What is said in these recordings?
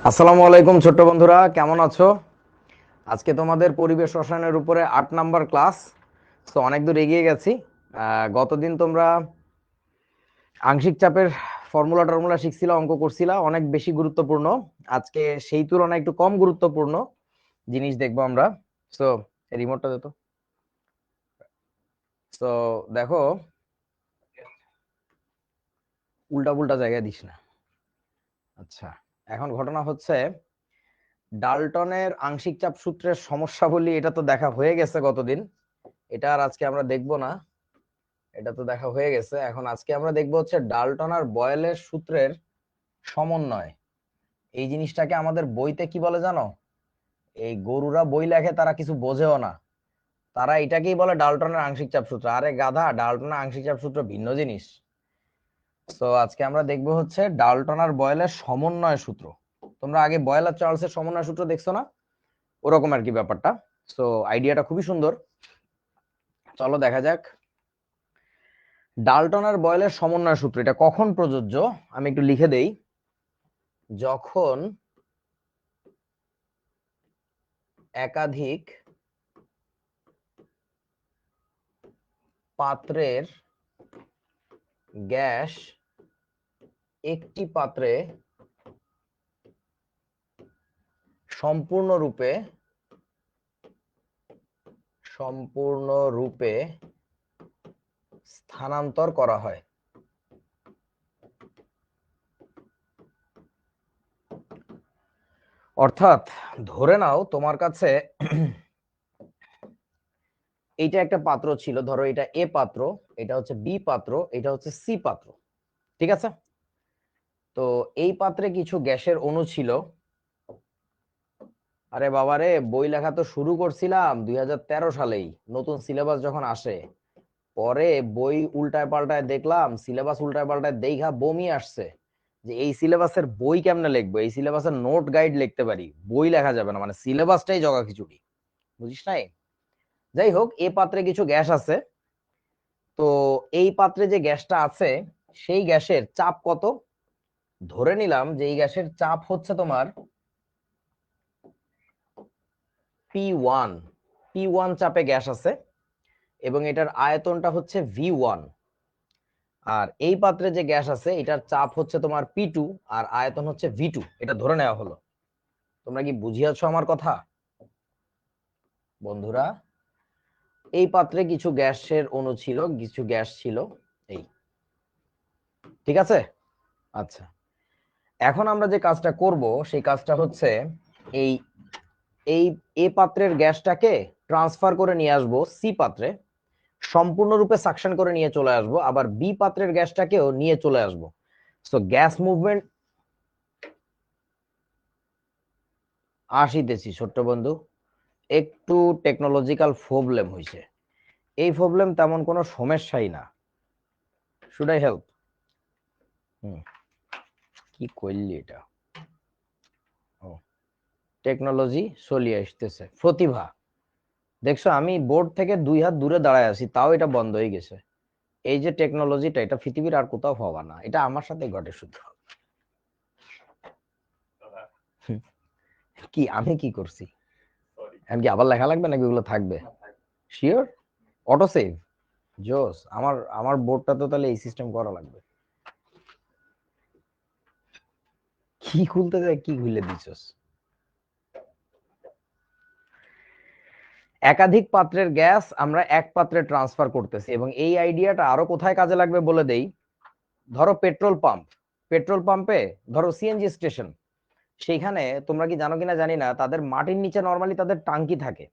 আসসালামু আলাইকুম ছোট্ট বন্ধুরা, কেমন আছো? আজকে তোমাদের পরিবেশ রসায়নের উপরে 8 নাম্বার ক্লাস। তো অনেক দূর এগিয়ে গেছি। গতদিন তোমরা আংশিক চাপের ফর্মুলা টর্মুলা শিখছিলা, অঙ্ক করছিলা, অনেক বেশি গুরুত্বপূর্ণ। আজকে সেই তুলনায় একটু কম গুরুত্বপূর্ণ জিনিস দেখবো আমরা। তো রিমোটটা দে তো। তো দেখো, উল্টা পুল্টা জায়গায় দিস না। আচ্ছা, এখন ঘটনা হচ্ছে ডাল্টনের আংশিক চাপ সূত্রের সমস্যাবলী। এটা তো দেখা হয়ে গেছে গতদিন, এটা আর আজকে আমরা দেখবো না। এটা তো দেখা হয়ে গেছে। এখন আজকে আমরা দেখবো হচ্ছে ডাল্টন আর বয়েলের সূত্রের সমন্বয়। এই জিনিসটাকে আমাদের বইতে কি বলে জানো? এই গরুরা বই লেখে, তারা কিছু বোঝেও না, তারা এটাকেই বলে ডাল্টনের আংশিক চাপ সূত্র। আরে গাধা, ডাল্টনের আংশিক চাপ সূত্র ভিন্ন জিনিস। তো আজকে আমরা দেখবো হচ্ছে ডাল্টন আর বয়েলের সমন্বয় সূত্র। তোমরা আগে বয়েল আর চার্লসের সমন্বয় সূত্র দেখছো না? ওরকম আর কি ব্যাপারটা। তো আইডিয়াটা খুবই সুন্দর, চলো দেখা যাক। ডাল্টন আর বয়েলের সমন্বয় সূত্র এটা কখন প্রযোজ্য আমি একটু লিখে দেই। যখন একাধিক পাত্রের গ্যাস একটি পাত্রে সম্পূর্ণরূপে সম্পূর্ণরূপে স্থানান্তর করা হয়। অর্থাৎ ধরে নাও তোমার কাছে এইটা একটা পাত্র ছিল, ধরো এটা এ পাত্র, এটা হচ্ছে বি পাত্র, এটা হচ্ছে সি পাত্র। ঠিক আছে? তো এই পাত্রে কিছু গ্যাসের অণু ছিল। আরে বাবারে, বই লেখা তো শুরু করছিলাম 2013 সালেই, নতুন সিলেবাস যখন আসে। পরে বই উল্টায় পাল্টায় দেখলাম, সিলেবাস উল্টায় পাল্টায় দেখা বমি আসছে যে এই সিলেবাসের বই কেমনে লিখবো, এই সিলেবাসের নোট গাইড লিখতে পারি, বই লেখা যাবে না, মানে সিলেবাসটাই জগা খিচুড়ি। বুঝিস নাই? যাই হোক, এ পাত্রে কিছু গ্যাস আছে। তো এই পাত্রে যে গ্যাসটা আছে, সেই গ্যাসের চাপ কত? ধরে নিলাম যে এই গ্যাসের চাপ হচ্ছে তোমার P1। P1 চাপে গ্যাস আছে এবং এটার আয়তনটা হচ্ছে V1। আর এই পাত্রে যে গ্যাস আছে এটার চাপ হচ্ছে তোমার P2 আর আয়তন হচ্ছে V2। এটা ধরে নেওয়া হলো। তোমরা কি বুঝিয়াছো আমার কথা বন্ধুরা? এই পাত্রে কিছু গ্যাসের অণু ছিল, কিছু গ্যাস ছিল, এই। ঠিক আছে? আচ্ছা, এখন আমরা যে কাজটা করব সেই কাজটা হচ্ছে এই এই এ পাত্রের গ্যাসটাকে ট্রান্সফার করে নিয়ে আসবো সি পাত্রে, সম্পূর্ণরূপে সাকশন করে নিয়ে চলে আসবো, আবার বি পাত্রের গ্যাসটাকেও নিয়ে চলে আসবো। সো গ্যাস মুভমেন্ট আসিতেছি ছোট্ট বন্ধু। একটু টেকনোলজিক্যাল প্রবলেম হয়েছে। এই প্রবলেম তেমন কোনো সমস্যাই না। Should I help? হুম, কি করলি এটা? ও, টেকনোলজি চলিয়ে আসতেছে, প্রতিভা। দেখছো, আমি বোর্ড থেকে 2 হাত দূরে দাঁড়ায় আছি, তাও এটা বন্ধ হয়ে গেছে। এই যে টেকনোলজিটা, এটা পৃথিবীর আর কোথাও হওয়া না, এটা আমার সাথে ঘটে শুধু। হুম, কি আমি কি করছি? এখন কি আবার লেখা লাগবে নাকি ওগুলো থাকবে? শিওর? Auto save? জোস। আমার আমার বোর্ডটা তো তাহলে এই সিস্টেম করা লাগবে। কি খুলতে যায়, কি খুলে দিছস? একাধিক পাত্রের গ্যাস আমরা এক পাত্রে ট্রান্সফার করতেছি, এবং এই আইডিয়াটা আরো কোথায় কাজে লাগবে বলে দেই। ধরো পেট্রোল পাম্প, পেট্রোল পাম্পে ধরো সিএনজি স্টেশন, সেইখানে তোমরা কি জানো কিনা জানি না, তাদের মাটির নিচে নরমালি তাদের টাঙ্কি থাকে,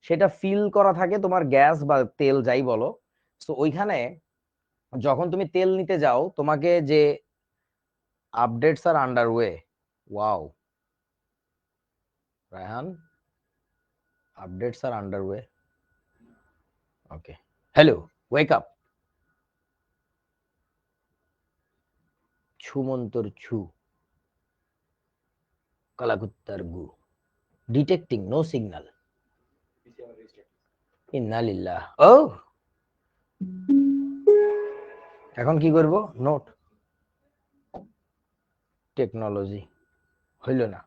সেটা ফিল করা থাকে তোমার গ্যাস বা তেল যাই বলো। তো ওইখানে যখন তুমি তেল নিতে যাও, তোমাকে যে আপডেটস আর আন্ডারওয়ে। ওয়াও রায়হান, আপডেটস আর আন্ডারওয়ে। ওকে, হ্যালো, ওয়েক আপ। ছুমন্তর ছু, কালাকুত্তার গু, ডিটেক্টিং নো সিগন্যাল। ইন্নালিল্লাহ। ও, এখন কি করব? নোট। টেকনোলজি হইল না।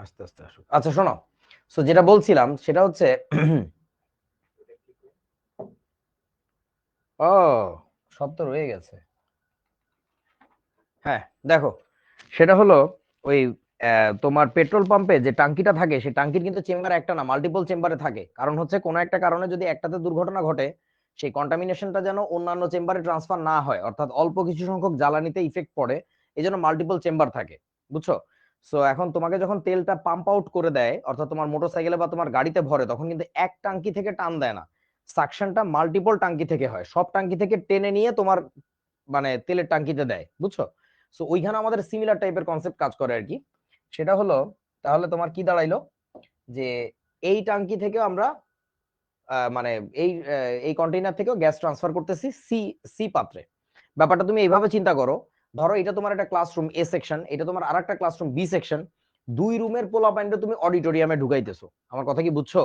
আস্তে আস্তে আসুক। আচ্ছা শোনো, সো যেটা বলছিলাম সেটা হচ্ছে ও সব তো রয়ে গেছে। হ্যাঁ দেখো, সেটা হলো ওই তোমার পেট্রোল পাম্পে যে টাঙ্কিটা থাকে সেই টাঙ্কির কিন্তু চেম্বার একটা না, মাল্টিপল চেম্বারে থাকে। কারণ হচ্ছে কোনো একটা কারণে যদি একটাতে দুর্ঘটনা ঘটে, সেই কন্টামিনেশনটা যেন অন্যান্য চেম্বারে ট্রান্সফার না হয়, অর্থাৎ অল্প কিছু সংখ্যক জ্বালানিতে ইফেক্ট পড়ে, এই জন্য মাল্টিপল চেম্বার থাকে, বুঝছো? সো এখন তোমাকে যখন তেলটা পাম্প আউট করে দেয়, অর্থাৎ তোমার মোটরসাইকেলে বা তোমার গাড়িতে ভরে, তখন কিন্তু এক টাঙ্কি থেকে টান দেয় না, সাকশনটা মাল্টিপল টাঙ্কি থেকে হয়, সব টাঙ্কি থেকে টেনে নিয়ে তোমার মানে তেলের টাঙ্কিতে দেয়, বুঝছো? সো ওইখানে আমাদের সিমিলার টাইপের কনসেপ্ট কাজ করে আর কি। সেটা হলো, তাহলে তোমার কি দাঁড়াইলো যে এই টাঙ্কি থেকেও আমরা মানে এই এই কন্টেইনার থেকেও গ্যাস ট্রান্সফার করতেছি সি সি পাত্রে। ব্যাপারটা তুমি এইভাবে চিন্তা করো, ধরো এটা তোমার একটা ক্লাসরুম এ সেকশন, এটা তোমার আরেকটা ক্লাসরুম বি সেকশন, দুই রুমের পোলাপাইনটা তুমি অডিটোরিয়ামে ঢুকাইতেছো। আমার কথা কি বুঝছো?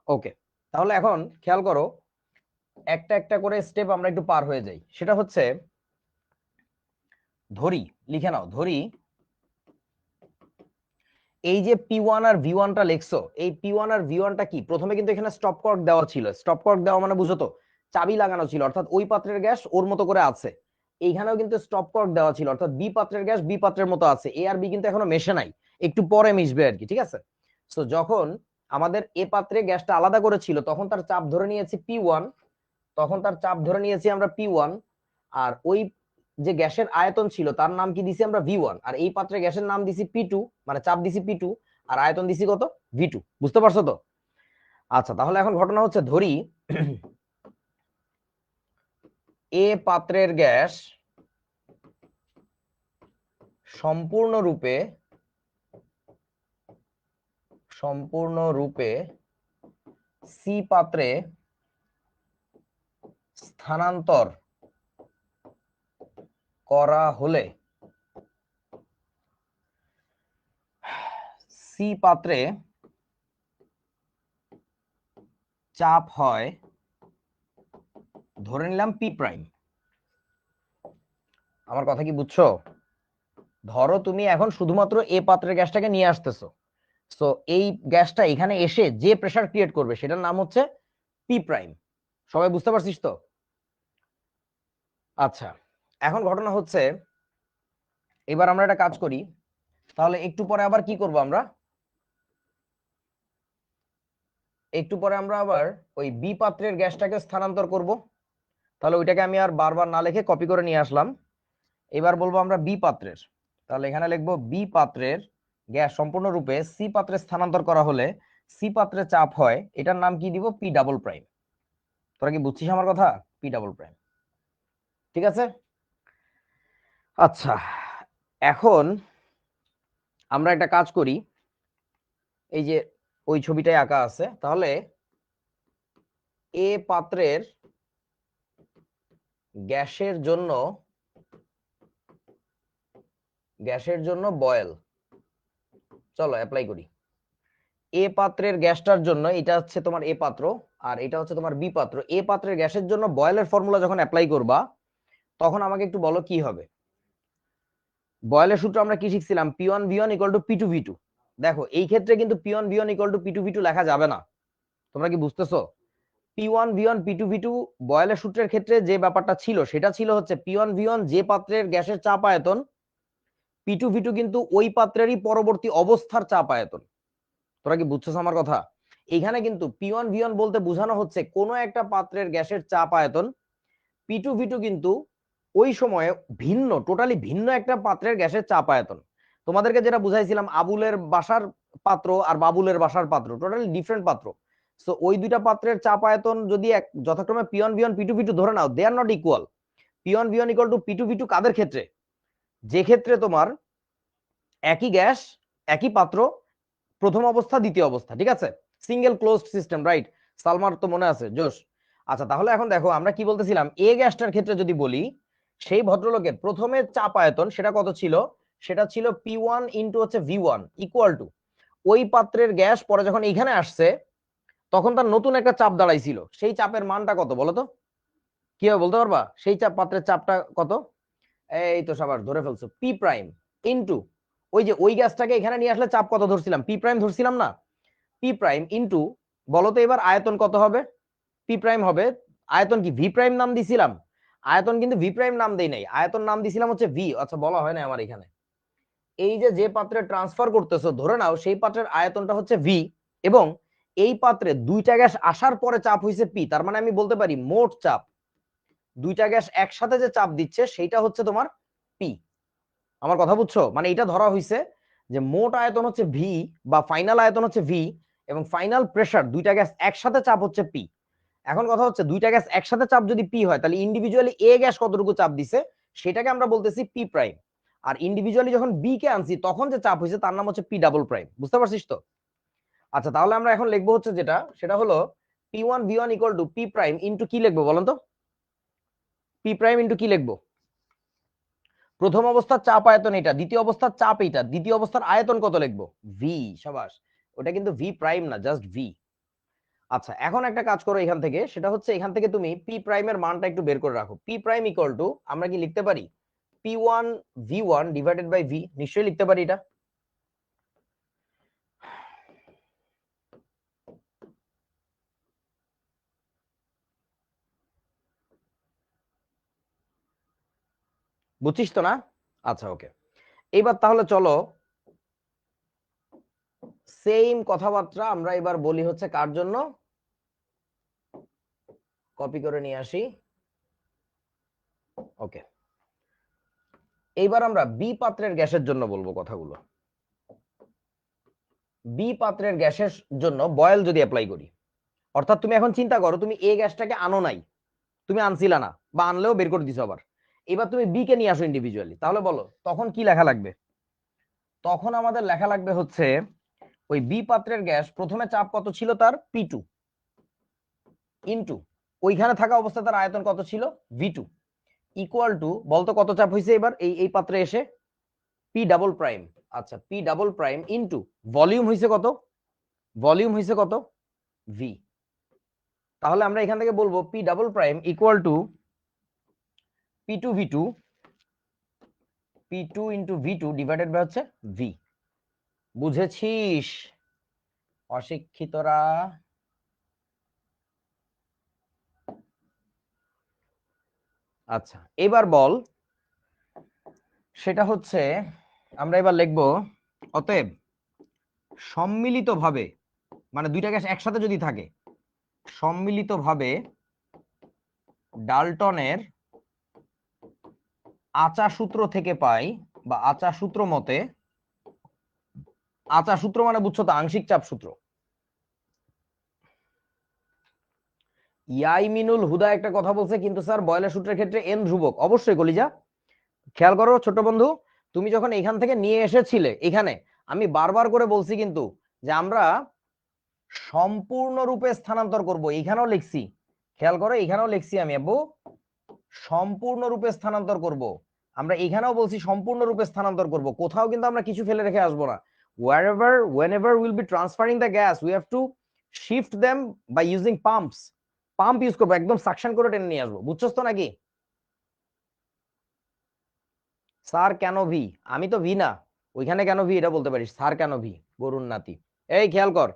ওকে, তাহলে এখন খেয়াল করো, একটা একটা করে স্টেপ আমরা একটু পার হয়ে যাই। সেটা হচ্ছে ধরি, লিখে নাও, ধরি এই যে P1 আর V1 টা লিখছো, এই P1 আর V1 টা কি? প্রথমে কিন্তু এখানে স্টপ কর্ক দেওয়া ছিল। স্টপ কর্ক দেওয়া মানে বুঝো তো, চাবি লাগানো ছিল, অর্থাৎ ওই পাত্রের গ্যাস ওর মতো করে আছে। এইখানেও কিন্তু স্টপ কর্ক দেওয়া ছিল, অর্থাৎ বি পাত্রের গ্যাস বি পাত্রের মতো আছে। এ আর বি কিন্তু এখনো মেশে নাই, একটু পরে মিশবে আর কি, ঠিক আছে? সো যখন আমাদের এ পাত্রে গ্যাসটা আলাদা করেছিল, তখন তার চাপ ধরে নিয়েছি P1, তখন তার চাপ ধরে নিয়েছি আমরা P1। আর ওই যে গ্যাসের আয়তন ছিল তার নাম কি দিছি আমরা V1, আর এই পাত্রে গ্যাসের নাম দিছি P2, মানে চাপ দিছি P2, আর আয়তন দিছি কত? V2। বুঝতে পারছো তো? আচ্ছা, তাহলে এখন ঘটনা হচ্ছে ধরি এ পাত্রের গ্যাস সম্পূর্ণরূপে সম্পূর্ণরূপে সি পাত্রে স্থানান্তর করা হলে সি পাত্রে চাপ হয়, ধরে নিলাম পি প্রাইম। আমার কথা কি বুঝছো? ধরো তুমি এখন শুধুমাত্র এ পাত্রের গ্যাসটাকে নিয়ে আসতেছো, সো এই গ্যাসটা এখানে এসে যে প্রেসার ক্রিয়েট করবে সেটার নাম হচ্ছে পি প্রাইম। সবাই বুঝতে পারছিস তো? আচ্ছা, এখন ঘটনা হচ্ছে, এবার আমরা একটা কাজ করি, তাহলে একটু পরে আবার কি করব আমরা, একটু পরে আমরা আবার ওই বি পাত্রের গ্যাসটাকে স্থানান্তর করব। তাহলে ওইটাকে আমি আর বারবার না লিখে কপি করে নিয়ে আসলাম। এবার বলবো আমরা বি পাত্রের, তাহলে এখানে লিখবো বি পাত্রের গ্যাস সম্পূর্ণরূপে সি পাত্রে স্থানান্তর করা হলে সি পাত্রে চাপ হয়, এটার নাম কি দিব? P double prime. তোরা কি বুঝছিস আমার কথা? পি ডাবল প্রাইম, ঠিক আছে? আচ্ছা, এখন আমরা একটা কাজ করি, এই যে ওই ছবিটাই আঁকা আছে, তাহলে এ পাত্রের গ্যাসের জন্য বয়েল, চলো অ্যাপ্লাই করি। এ পাত্রের গ্যাসটার জন্য, এটা হচ্ছে তোমার এ পাত্র আর এটা হচ্ছে তোমার বি পাত্র, এ পাত্রের গ্যাসের জন্য বয়েলের ফর্মুলা যখন অ্যাপ্লাই করবা, তখন আমাকে একটু বলো কি হবে। বয়েলের সূত্র আমরা কি শিখছিলাম? P1V1 equal to P2V2। দেখো এই ক্ষেত্রে কিন্তু P1V1 ইকুয়াল টু P2V2 লেখা যাবে না। তোমরা কি বুঝতেছো? P1V1 P2V2 বয়েলের সূত্রের ক্ষেত্রে যে ব্যাপারটা ছিল সেটা ছিল হচ্ছে P1V1 যে পাত্রের গ্যাসের চাপ আয়তন, P2V2 কিন্তু ওই পাত্রেরই পরবর্তী অবস্থার চাপ আয়তন। তোরা কি বুঝছো আমার কথা? এখানে কিন্তু P1V1 বলতে বোঝানো হচ্ছে কোনো একটা পাত্রের গ্যাসের চাপ আয়তন, P2V2 কিন্তু ওই সময়ে ভিন্ন, টোটালি ভিন্ন একটা পাত্রের গ্যাসের চাপ আয়তন। তোমাদেরকে যেটা বুঝাইছিলাম, আবুলের বাসার পাত্র আর বাবুলের বাসার পাত্র টোটালি ডিফারেন্ট পাত্র। সো ওই দুইটা পাত্রের চাপ আয়তন যদি যথাক্রমে P1V1 P2V2 ধরে নাও, they are not equal. P1V1 equal to P2V2 কাদের ক্ষেত্রে? যে ক্ষেত্রে তোমার একই গ্যাস, একই পাত্র, প্রথম অবস্থা দ্বিতীয় অবস্থা, ঠিক আছে? Single closed system, right? সালমার তো মনে আছে, জোশ। আচ্ছা, তাহলে এখন দেখো আমরা কি বলতেছিলাম, এ গ্যাসটার ক্ষেত্রে যদি বলি, সেই ভদ্রলোকের প্রথমে চাপ আয়তন সেটা কত ছিল? সেটা ছিল P1 ইন্টু হচ্ছে V1 ইকুয়াল টু ওই পাত্রের গ্যাস পরে যখন এইখানে আসছে তখন তার নতুন একটা চাপ দাঁড়াইছিল, সেই চাপের মানটা কত বলো তো? কি হবে বলতে পারবা? সেই চাপ পাত্রের চাপটা কত? এই তো সবার ধরে ফেলছো, পি প্রাইম ইন্টু ওই যে ওই গ্যাসটাকে এখানে নিয়ে আসলে চাপ কত ধরছিলাম, পি প্রাইম ধরছিলাম না, পি প্রাইম ইন্টু, বলো তো এবার আয়তন কত হবে, পি প্রাইম হবে, আয়তন কি ভি প্রাইম নাম দিছিলাম, আয়তন কিন্তু ভি প্রাইম নাম দেই নাই, আয়তন নাম দিছিলাম হচ্ছে ভি। আচ্ছা বলা হয় না আমার এখানে, এই যে যে পাত্রে ট্রান্সফার করতেছো ধরে নাও সেই পাত্রের আয়তনটা হচ্ছে ভি, এবং এই পাত্রে দুইটা গ্যাস আসার পরে চাপ হইছে পি, তার মানে আমি বলতে পারি মোট চাপ, দুইটা গ্যাস একসাথে যে চাপ দিচ্ছে সেইটা হচ্ছে তোমার পি। আমার কথা বুঝছো, মানে এটা ধরা হইছে যে মোট আয়তন হচ্ছে ভি বা ফাইনাল আয়তন হচ্ছে ভি, এবং ফাইনাল প্রেসার দুইটা গ্যাস একসাথে চাপ হচ্ছে পি। এখন কথা হচ্ছে দুইটা গ্যাস একসাথে চাপ যদি পি হয় তাহলে ইন্ডিভিজুয়ালি এ গ্যাস কতটুকু চাপ দিছে সেটাকে আমরা বলতেছি পি প্রাইম, আর ইন্ডিভিজুয়ালি যখন বি কে আনছি তখন যে চাপ হয়েছে তার নাম হচ্ছে পি ডাবল প্রাইম। বুঝতে পারছিস তো? আচ্ছা তাহলে আমরা এখন লিখবো হচ্ছে যেটা, সেটা হলো P one V one equal to P prime into কি লিখবো বলেন তো, পি প্রাইম ইন্টু কি লিখবো, প্রথম অবস্থার চাপ আয়তন এটা, দ্বিতীয় অবস্থার চাপ এটা, দ্বিতীয় অবস্থার আয়তন কত লিখবো, ভি। সাবাস, ওটা কিন্তু ভি প্রাইম না, জাস্ট ভি। আচ্ছা এখন একটা কাজ করো এখান থেকে, সেটা হচ্ছে এখান থেকে তুমি পি প্রাইমের মানটা একটু বের করে রাখো। পি প্রাইম ইকুয়াল টু আমরা কি লিখতে পারি, P one V one divided by V, নিশ্চয়ই লিখতে পারি এটা। বুঝছিস তো না? আচ্ছা ওকে, এইবার তাহলে চলো সেম কথাবার্তা আমরা এবার বলি হচ্ছে কার জন্য, কপি করে নিয়ে আসি। ওকে, এইবার আমরা বি পাত্রের গ্যাসের জন্য বলবো কথাগুলো। বি পাত্রের গ্যাসের জন্য বয়েল যদি অ্যাপ্লাই করি, অর্থাৎ তুমি এখন চিন্তা করো তুমি এ গ্যাসটাকে আনো নাই, তুমি আনছিলা না, বা আনলেও বের করে দিছো আবার, এবার তুমি বি কে নিয়ে আসো ইন্ডিভিজুয়ালি, তাহলে বলো তখন কি লেখা লাগবে? তখন আমাদের লেখা লাগবে হচ্ছে ওই বি পাত্রের গ্যাস প্রথমে চাপ কত ছিল তার, পি টু, ইন্টু ওইখানে থাকা অবস্থায় তার আয়তন কত ছিল, ভি টু, ইকুয়াল টু বলতো কত চাপ হয়েছে এবার এই এই পাত্রে এসে, পি ডাবল প্রাইম। আচ্ছা P double prime into volume হয়েছে কত, ভলিউম হয়েছে কত, ভি। তাহলে আমরা এখান থেকে বলবো P double prime equal to P two V two, P two into V two divided by হচ্ছে ভি। বুঝেছিস অশিক্ষিতরা? আচ্ছা এবার বল, সেটা হচ্ছে আমরা এবার লিখবো অতএব সম্মিলিতভাবে, মানে দুইটা গ্যাস একসাথে যদি থাকে, সম্মিলিতভাবে ডাল্টনের আচা সূত্র থেকে পাই, বা আচা সূত্র মতে, আচা সূত্র মানে বুঝছো তো আংশিক চাপ সূত্র। ইয়াইমিনুল হুদা একটা কথা বলছে, কিন্তু স্যার বয়লের সূত্রের ক্ষেত্রে এন ধ্রুবক। অবশ্যই কলিজা, খেয়াল করো ছোট বন্ধু, তুমি যখন এখান থেকে নিয়ে এসেছিলে এখানে, আমি বারবার করে বলছি কিন্তু যে আমরা সম্পূর্ণরূপে স্থানান্তর করব, এখানেও লিখছি, খেয়াল করো এখানেও লিখছি আমি আব্বু, সম্পূর্ণরূপে স্থানান্তর করব। আমরা এখানেও বলছি সম্পূর্ণরূপে স্থানান্তর করব, কোথাও কিন্তু আমরা কিছু ফেলে রেখে আসবো না। wherever whenever we'll be transferring the gas we have to shift them by using pumps, pump use করবো, একদম সাকশন করে টেনে নিয়ে আসবো। বুঝছস তো নাকি? স্যার কেন ভি, আমি তো ভি না, ওইখানে কেন ভি এটা বলতে পারিস, স্যার কেন ভি, গরুর নাতি। এই খেয়াল কর,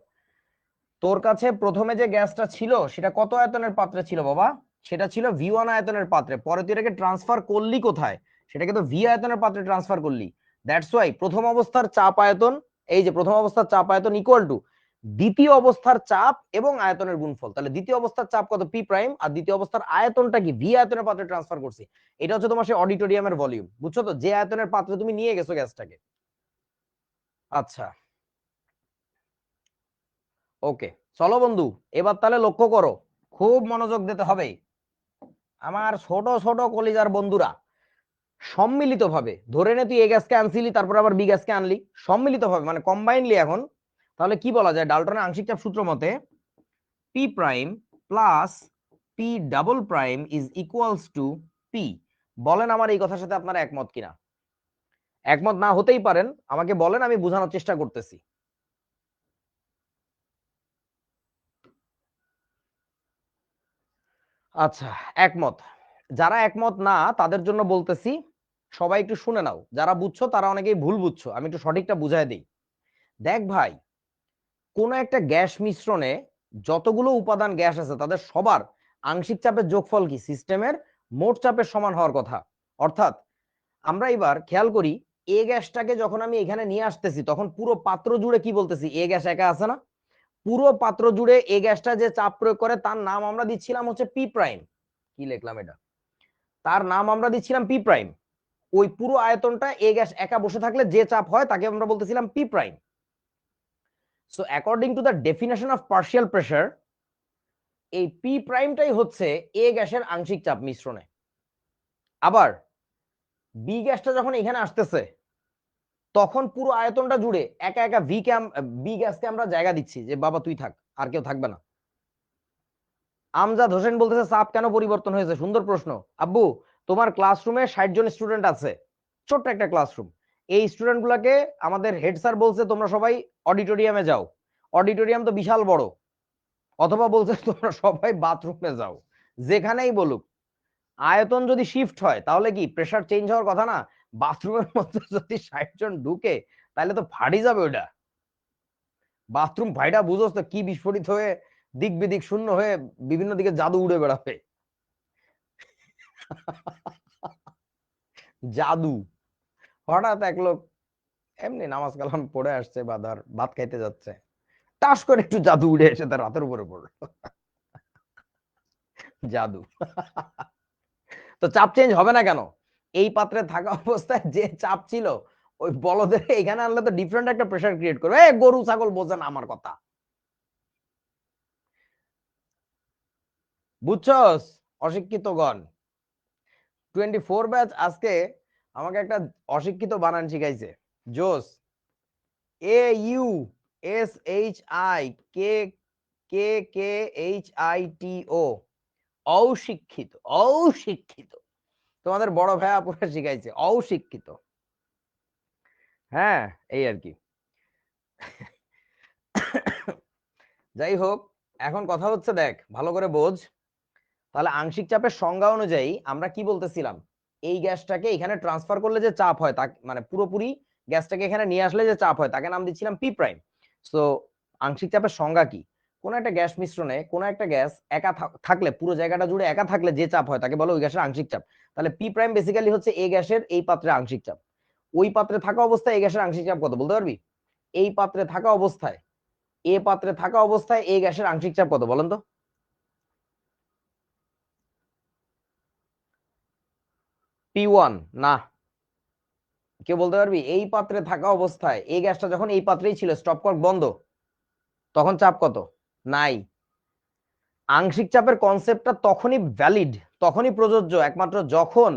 তোর কাছে প্রথমে যে গ্যাসটা ছিল সেটা কত আয়তনের পাত্রে ছিল বাবা, সেটা ছিল ভি ওয়ান আয়তনের পাত্রে, পরে তুই এটাকে ট্রান্সফার করলি কোথায়, সেটাকে তো ভি আয়তনের পাত্রে ট্রান্সফার করলি। দ্যাটস ওয়াই প্রথম অবস্থার চাপ আয়তন, এই যে প্রথম অবস্থার চাপ আয়তন ইকুয়াল টু দ্বিতীয় অবস্থার চাপ এবং আয়তনের গুণফল। তাহলে দ্বিতীয় অবস্থার চাপ কত, পি প্রাইম, আর দ্বিতীয় অবস্থার আয়তনটা কি, ভি আয়তনের পাত্রে ট্রান্সফার করছি। এটা হচ্ছে তোমার সেই অডিটোরিয়ামের ভলিউম, বুঝছো তো, যে আয়তনের পাত্রে তুমি নিয়ে গেছো গ্যাসটাকে। আচ্ছা ওকে, চলো বন্ধু, এবার তাহলে লক্ষ্য করো, খুব মনোযোগ দিতে হবে আমার ছোট ছোট কলিজার বন্ধুরা। সম্মিলিতভাবে ধরে নে তুই এ গ্যাসকে আনছিলি, তারপর আবার বি গ্যাসকে আনলি, সম্মিলিতভাবে মানে কম্বাইনলি। এখন তাহলে কি বলা যায়, ডাল্টনের আংশিক চাপ সূত্র মতে P prime plus P double prime is equals to P. বলেন আমার এই কথার সাথে আপনারা একমত কিনা? একমত না হতেই পারেন, আমাকে বলেন, আমি বোঝানোর চেষ্টা করতেছি। আচ্ছা একমত, যারা একমত না তাদের জন্য বলতেছি সবাই একটু শুনে নাও, যারা বুঝছো তারা অনেকেই ভুল বুঝছো, আমি একটু সঠিকটা বুঝাই দিই। দেখ ভাই, কোন একটা গ্যাস মিশ্রণে যতগুলো উপাদান গ্যাস আছে তাদের সবার আংশিক চাপের যোগফল কি সিস্টেমের মোট চাপের সমান হওয়ার কথা। অর্থাৎ আমরা এবার খেয়াল করি, এ গ্যাসটাকে যখন আমি এখানে নিয়ে আসতেছি তখন পুরো পাত্র জুড়ে কি বলতেছি, এ গ্যাস একা আছে না, পুরো পাত্র জুড়ে এ গ্যাসটা যে চাপ প্রয়োগ করে তার নাম আমরা দিচ্ছিলাম হচ্ছে পি প্রাইম। কি লিখলাম এটা, তার নাম আমরা দিচ্ছিলাম পি প্রাইম। ওই পুরো আয়তনটা এ গ্যাস একা বসে থাকলে যে চাপ হয় তাকে আমরা বলতেছিলাম P prime. So according to the definition of partial pressure, এই পি প্রাইমটাই হচ্ছে এ গ্যাসের আংশিক চাপ মিশ্রণে। আবার বি গ্যাসটা যখন এখানে আসতেছে তখন পুরো আয়তনটা জুড়ে একা একা বি গ্যাসকে আমরা জায়গা দিচ্ছি যে বাবা তুই থাক, আর কেউ থাকবে না। আমজাদ হোসেন বলতেছে চাপ কেন পরিবর্তন হয়েছে, সুন্দর প্রশ্ন। আব্বু, তোমার ক্লাসরুমে 60 জন স্টুডেন্ট আছে, ছোট্ট একটা ক্লাসরুম। এই স্টুডেন্ট গুলাকে আমাদের হেড স্যার বলছে তোমরা সবাই অডিটোরিয়ামে যাও, অডিটোরিয়াম তো বিশাল বড়, অথবা বলছে তোমরা সবাই বাথরুমে যাও, যেখানেই বলুক আয়তন যদি শিফট হয় তাহলে কি প্রেসার চেঞ্জ হওয়ার কথা না? বাথরুমের মধ্যে যদি 60 জন ঢুকে তাহলে তো ফাটি যাবে ওটা, বাথরুম ভাইটা বুঝোস তো কি বিস্ফোরিত হয়ে দিক বিদিক শূন্য হয়ে বিভিন্ন দিকে জাদু উড়ে বেড়াবে। জাদু। হঠাৎ এক লোক এমনি নামাজ কালাম পড়ে আসছে বা ধর ভাত খাইতে যাচ্ছে, টাস করে একটু জাদু উড়ে এসে তার রাতের উপরে পড়লো। জাদু। তো চাপ চেঞ্জ হবে না কেন? এই পাত্রে থাকা অবস্থায় যে চাপ ছিল ওই বলদের এখানে আনলে তো ডিফারেন্ট একটা প্রেসার ক্রিয়েট করবে। এই গরু ছাগল বোঝেন আমার কথা, বুঝছস অশিক্ষিতগণ? 24 ব্যাচ আজকে আমাকে একটা অশিক্ষিত বানান শিখাইছে, জোস। AUSHI কে কে কে HITO, অশিক্ষিত, অশিক্ষিত। তোমাদের বড় ভাই আপুরা শিখাইছে অশিক্ষিত। হ্যাঁ, এই আর কি। যাই হোক, এখন কথা হচ্ছে দেখ ভালো করে বোঝ। তাহলে আংশিক চাপের সংজ্ঞা অনুযায়ী আমরা কি বলতেছিলাম, এই গ্যাসটাকে এখানে ট্রান্সফার করলে যে চাপ হয় তা মানে পুরোপুরি গ্যাসটাকে এখানে নিয়ে আসলে যে চাপ হয় তাকে নাম দিচ্ছিলাম পি প্রাইম। সো আংশিক চাপের সংজ্ঞা কি, কোন একটা গ্যাস মিশ্রণে কোন একটা গ্যাস একা থাকলে পুরো জায়গাটা জুড়ে একা থাকলে যে চাপ হয় তাকে বলে ওই গ্যাসের আংশিক চাপ। তাহলে পি প্রাইম বেসিক্যালি হচ্ছে এই গ্যাসের এই পাত্রে আংশিক চাপ। ওই পাত্রে থাকা অবস্থায় এই গ্যাসের আংশিক চাপ কত বলতে পারবি? এই পাত্রে থাকা অবস্থায়, এ পাত্রে থাকা অবস্থায় এই গ্যাসের আংশিক চাপ কত বলেন তো? P1 না, কেউ বলতে পারবি? এই পাত্রে থাকা অবস্থায় এই গ্যাসটা যখন এই পাত্রেই ছিল, স্টপ কর্ক বন্ধ, তখন চাপ কত? নাই। আংশিক চাপের কনসেপ্টটা তখনই ভ্যালিড, তখনই প্রযোজ্য একমাত্র যখন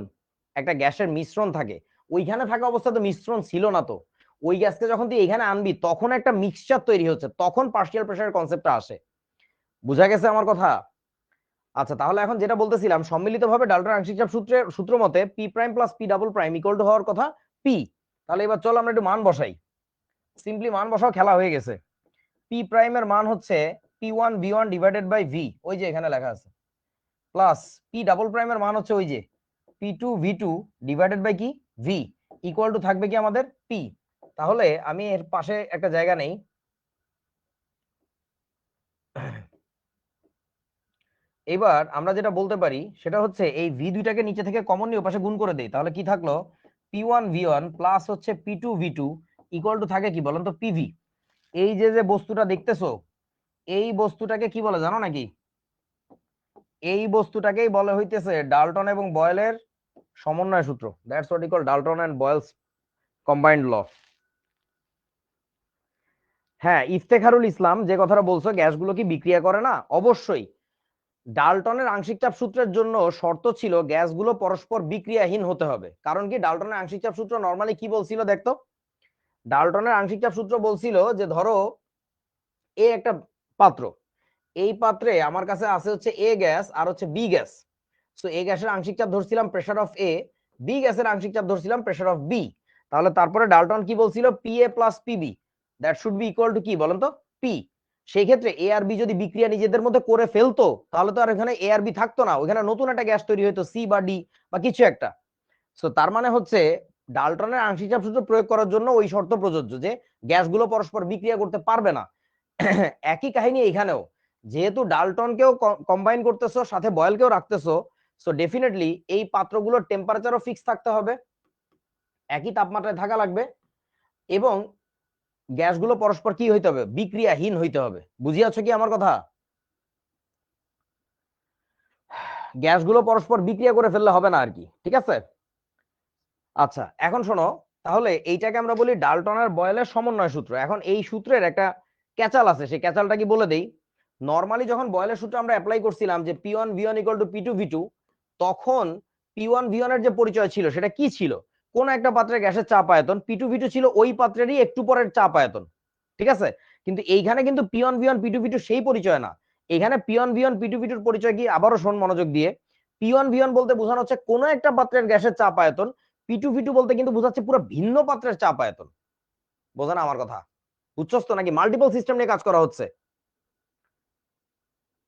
একটা গ্যাসের মিশ্রণ থাকে। ওইখানে থাকা অবস্থা তো মিশ্রণ ছিল না, তো ওই গ্যাসকে যখন তুই এখানে আনবি তখন একটা মিক্সচার তৈরি হচ্ছে, তখন পার্শিয়াল প্রেসারের কনসেপ্টটা আসে। বুঝা গেছে আমার কথা? আচ্ছা, তাহলে এখন যেটা বলতেছিলাম, সম্মিলিতভাবে ডাল্টনের আংশিক চাপ সূত্র মতে P prime plus P double prime equal two হওয়ার কথা পি। তাহলে এবার চলো আমরা একটু মান বসাই, সিম্পলি মান বসাও, খেলা হয়ে গেছে। পি প্রাইমের মান হচ্ছে P1V1 ডিভাইডেড বাই ভি, ওই যে এখানে লেখা আছে, প্লাস পি ডাবল প্রাইমের মান হচ্ছে ওই যে P2V2 ডিভাইডেড বাই কি ভি, ইকুয়াল টু থাকবে কি আমাদের পি। তাহলে আমি এর পাশে একটা জায়গা নেই, এবার আমরা যেটা বলতে পারি সেটা হচ্ছে এই ভি দুইটাকে নিচে থেকে কমন নিয়ে পাশে গুণ করে দেই, তাহলে কি থাকলো P1V1 প্লাস হচ্ছে P2V2 ইকুয়াল টু থাকে কি বলেন তো পিভি। এই যে যে বস্তুটা দেখতেছো এই বস্তুটাকে কি বলে জানো নাকি? এই বস্তুটাকেই বলে হইতেছে ডাল্টন এবং বয়েলের সমন্বয় সূত্র, that's what we call Dalton and Boyle's combined law. হ্যাঁ, ইফতেখারুল ইসলাম যে কথাটা বলছো গ্যাসগুলো কি বিক্রিয়া করে না, অবশ্যই। ডাল্টনের আংশিক চাপ সূত্রের জন্য শর্ত ছিল গ্যাসগুলো পরস্পর বিক্রিয়াহীন হতে হবে। কারণ কি, ডাল্টনের আংশিক চাপ সূত্র নরমালি কি বলছিল দেখতো, ডাল্টনের আংশিক চাপ সূত্র বলছিল যে ধরো এ একটা পাত্র, এই পাত্রে আমার কাছে আছে হচ্ছে এ গ্যাস আর হচ্ছে বি গ্যাস। সো এ গ্যাসের আংশিক চাপ ধরছিলাম প্রেসার অফ এ, বি গ্যাসের আংশিক চাপ ধরছিলাম প্রেসার অফ বি। তাহলে তারপরে ডাল্টন কি বলছিল, P A plus PB that should be equal to কি বলেন তো পি। সেই ক্ষেত্রে এ আর বি যদি বিক্রিয়া নিজেদের মধ্যে করে ফেলতো তাহলে তো আর এখানে এ আর বি থাকতো না, ওখানে নতুন একটা গ্যাস তৈরি হতো সি বা ডি বা কিছু একটা। সো তার মানে হচ্ছে ডাল্টনের আংশিক চাপ সূত্র প্রয়োগ করার জন্য ওই শর্ত প্রযোজ্য যে গ্যাসগুলো পরস্পর বিক্রিয়া করতে পারবে না। একই কাহিনী এখানেও, যেহেতু ডাল্টনকেও কম্বাইন করতেছো সাথে বয়েলকেও রাখতেছো, সো ডেফিনেটলি এই পাত্রগুলোর টেম্পারেচারও ফিক্স থাকতে হবে, একই তাপমাত্রায় থাকা লাগবে, এবং গ্যাসগুলো পরস্পর কি হইতে হবে, বিক্রিয়াহীন হইতে হবে। বুঝিয়াছো কি আমার কথা? গ্যাসগুলো পরস্পর বিক্রিয়া করে ফেললে হবে না আর কি, ঠিক আছে? আচ্ছা এখন শোনো, তাহলে এইটাকে আমরা বলি ডাল্টন আর বয়েলের সমন্বয় সূত্র। এখন এই সূত্রের একটা ক্যাচাল আছে, সেই ক্যাচালটা কি বলে দেই। নর্মালি যখন বয়েলের সূত্র আমরা অ্যাপ্লাই করছিলাম যে P1 V1 equal to P2 V2, তখন P1 V1 এর যে পরিচয় ছিল সেটা কি ছিল, কোন একটা পাত্রের গ্যাসের চাপ আয়তন, P2 V2 ছিল ওই পাত্রেরই একটু পরের চাপ আয়তন, ঠিক আছে? কিন্তু এইখানে কিন্তু P1 V1 P2 V2 সেই পরিচয় না, এখানে P1 V1 P2 V2 এর পরিচয় কি, আবারও শোন মনোযোগ দিয়ে। P1 V1 বলতে বোঝানো হচ্ছে কোন একটা পাত্রের গ্যাসের চাপ আয়তন, P2 V2 বলতে কিন্তু বোঝাচ্ছে পুরো ভিন্ন পাত্রের চাপ আয়তন। বোঝেন আমার কথা? বুঝছস তো নাকি মাল্টিপল সিস্টেম নিয়ে কাজ করা হচ্ছে?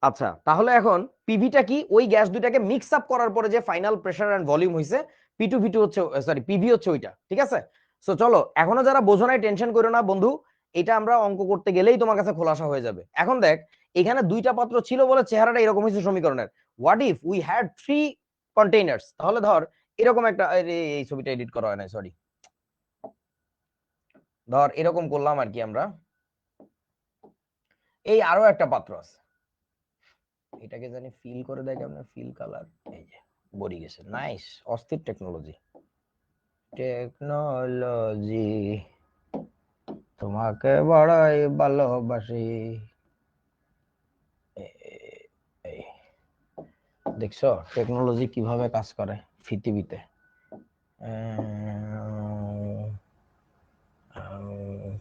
আচ্ছা তাহলে এখন পিভিটা কি, ওই গ্যাস দুইটাকে মিক্স আপ করার পরে যে ফাইনাল প্রেসার এন্ড ভলিউম হইছে, P2 V2 হচ্ছে, সরি পিভি হচ্ছে ওইটা, ঠিক আছে? সো চলো, এখনো যারা বোঝো নাই টেনশন করো না বন্ধু, এটা আমরা অঙ্ক করতে গেলেই তোমার কাছে খোলাসা হয়ে যাবে। এখন দেখ, এখানে দুইটা পাত্র ছিল বলে চেহারাটা এরকম হয়েছে সমীকরণের। What if we had 3 containers, তাহলে ধর এরকম একটা, এই ছবিটা এডিট করা হয় না, সরি, ধর এরকম করলাম আর কি আমরা, এই আরো একটা পাত্র আছে, এটাকে জানি ফিল করে দেয় কেমন, ফিল কালার, এই যে বডি গেছে, নাইস, অস্থির টেকনোলজি, টেকনোলজি তোমাকে বড়ই ভালোবাসি। এই দেখছো টেকনোলজি কিভাবে কাজ করে পৃথিবীতে।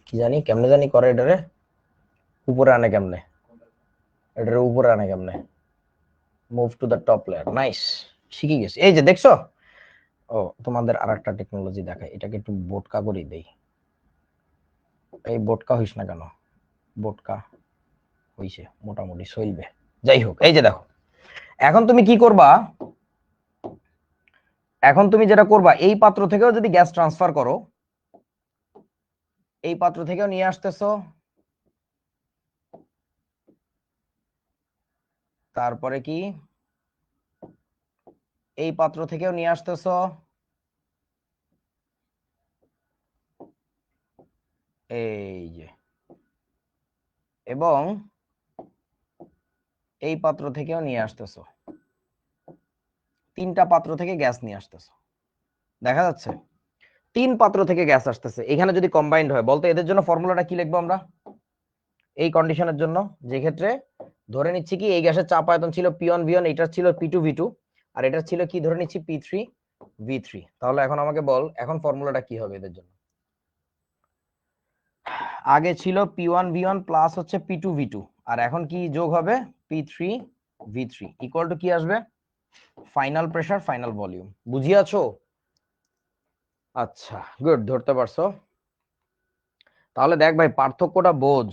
কি জানি কেমনে জানি করে, এটারে উপরে আনে কেমনে, এটারে উপরে আনে কেমনে, move to the top layer, nice, শিখে গেছি। এই যে দেখছো, ও তোমাদের আরেকটা টেকনোলজি দেখাই, এটাকে একটু বোটকা করে দেই। এই বোটকা হইস না কেন, বোটকা হইছে মোটামুটি চলবে। যাই হোক, এই যে দেখো, এখন তুমি কি করবা, এখন তুমি যেটা করবা, এই পাত্র থেকেও যদি গ্যাস ট্রান্সফার করো, এই পাত্র থেকেও নিয়ে আসতেছো, তারপরে কি এই পাত্র থেকেও নিয়ে আসতেছো, এই যে, এবং এই পাত্র থেকেও নিয়ে আসতেছো, তিনটা পাত্র থেকে গ্যাস নিয়ে আসতেছো। দেখা যাচ্ছে তিন পাত্র থেকে গ্যাস আসতেছে, এখানে যদি কম্বাইন্ড হয়, বলতে এদের জন্য ফর্মুলাটা কি লিখবো আমরা এই কন্ডিশনের জন্য, যে ক্ষেত্রে ধরে নিচ্ছি কি এই গ্যাসের চাপ আয়তন ছিল P1 V1, এটা ছিল P2 V2, আর এটা ছিল কি ধরে নিচ্ছি P3 V3। তাহলে এখন আমাকে বল, এখন ফর্মুলাটা কি হবে এদের জন্য। আগে ছিল P1 V1 প্লাস হচ্ছে P2 V2, আর এখন কি যোগ হবে P3 V3 ইকুয়াল টু কি আসবে, ফাইনাল প্রেসার ফাইনাল ভলিউম। বুঝিয়াছো? আচ্ছা গুড, ধরতে পারছো। তাহলে দেখ ভাই, পার্থক্যটা বোঝ,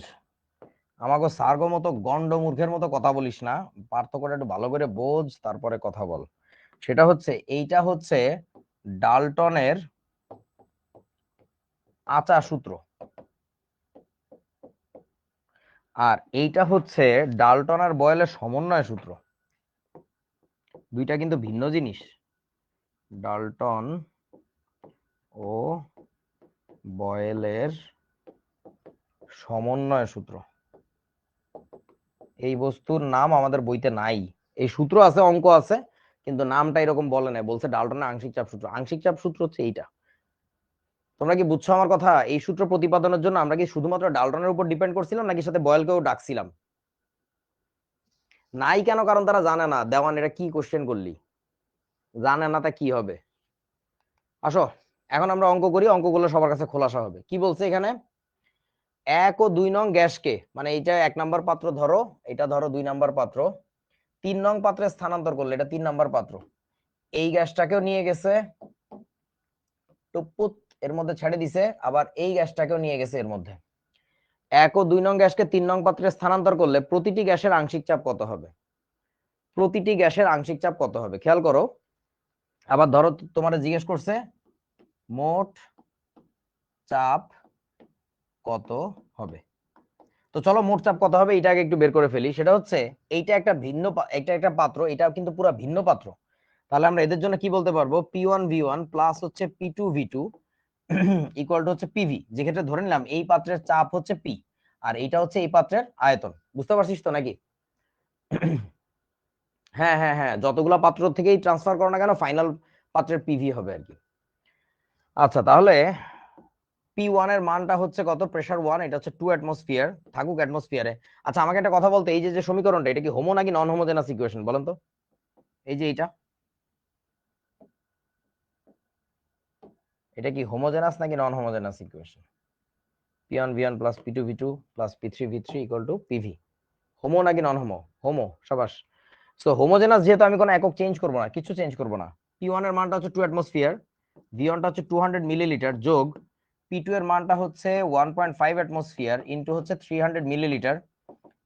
আমাকে সার্গো মতো গন্ড মূর্খের মতো কথা বলিস না, পার্থক্যটা একটু ভালো করে বোঝ তারপরে কথা বল। সেটা হচ্ছে, এইটা হচ্ছে ডাল্টনের আচা সূত্র, আর এইটা হচ্ছে ডাল্টন আর বয়েলের সমন্বয় সূত্র। দুইটা কিন্তু ভিন্ন জিনিস, ডাল্টন ও বয়েলের সমন্বয় সূত্র। এই বস্তুর নাম আমাদের বইতে নাই, এই সূত্র আছে, অঙ্ক আছে, কিন্তু নামটা এরকম বলে নাই, বলছে ডাল্টনের আংশিক চাপ সূত্র। আংশিক চাপ সূত্র হচ্ছে এইটা। তোমরা কি বুঝছো আমার কথা? এই সূত্র প্রতিপাদনের জন্য আমরা কি শুধুমাত্র ডাল্টনের উপর ডিপেন্ড করছিলাম, নাকি সাথে বয়েলকেও ডাকছিলাম? নাই কেন? কারণ তারা জানে না। দেওয়ান এটা কি কোশ্চেন করলি, জানে না তা কি হবে। আসো এখন আমরা অঙ্ক করি, অঙ্কগুলো সবার কাছে খোলাসা হবে। কি বলছে এখানে, 1 ও 2 নং গ্যাসকে, মানে এইটা 1 নাম্বার পাত্র ধরো, এটা ধরো 2 নাম্বার পাত্র, 3 নং পাত্রে স্থানান্তর করলে, এটা 3 নাম্বার পাত্র, এই গ্যাসটাকেও নিয়ে গেছে টুপুত এর মধ্যে ছেড়ে দিছে, আবার এই গ্যাসটাকেও নিয়ে গেছে এর মধ্যে। 1 ও 2 নং গ্যাসকে 3 নং পাত্রে স্থানান্তর করলে প্রতিটি গ্যাসের আংশিক চাপ কত হবে, প্রতিটি গ্যাসের আংশিক চাপ কত হবে, খেয়াল করো। আবার ধরো তোমার জিজ্ঞেস করছে মোট চাপ কত হবে। তো চলো মোট চাপ কত হবে এটা আগে একটু বের করে ফেলি। সেটা হচ্ছে এইটা একটা এটা একটা পাত্র, এটা কিন্তু পুরো ভিন্ন পাত্র। তাহলে আমরা এদের জন্য কি বলতে পারবো, P1V1 প্লাস হচ্ছে P2V2 ইকুয়াল টু হচ্ছে পিভি। যেক্ষেত্রে ধরে নিলাম এই পাত্রের চাপ হচ্ছে পি, আর এইটা হচ্ছে এই পাত্রের আয়তন। বুঝতে পারছিস তো নাকি? হ্যাঁ হ্যাঁ হ্যাঁ, যতগুলা পাত্র থেকেই ট্রান্সফার করো না কেন ফাইনাল পাত্রের পিভি হবে আর কি। আচ্ছা তাহলে P1 এর মানটা হচ্ছে কত, প্রেসার 1, এটা হচ্ছে 2 অ্যাটমসফিয়ার, থাকুক অ্যাটমসফিয়ারে। আচ্ছা আমাকে একটা কথা বলতে, এই যে যে সমীকরণটা এটা কি হোমো নাকি নন হোমোজেনাস ইকুয়েশন বলেন তো? এই যে এটা কি হোমোজেনাস নাকি non homogeneous equation? P1V1 plus P2V2 plus P3V3 equal to PV. Homo নাকি নন হোমো? হোমো, সাবাস। সো হোমোজেনাস যেহেতু আমি কোনো একক চেঞ্জ করবো না, কিছু চেঞ্জ করবো না। P1 এর মানটা হচ্ছে 2 অ্যাটমসফিয়ার, V1 টা হচ্ছে 200 মিলিলিটার, যোগ P2 এর মানটা হচ্ছে 1.5 অ্যাটমসফিয়ার ইনটু হচ্ছে 300 মিলিলিটার,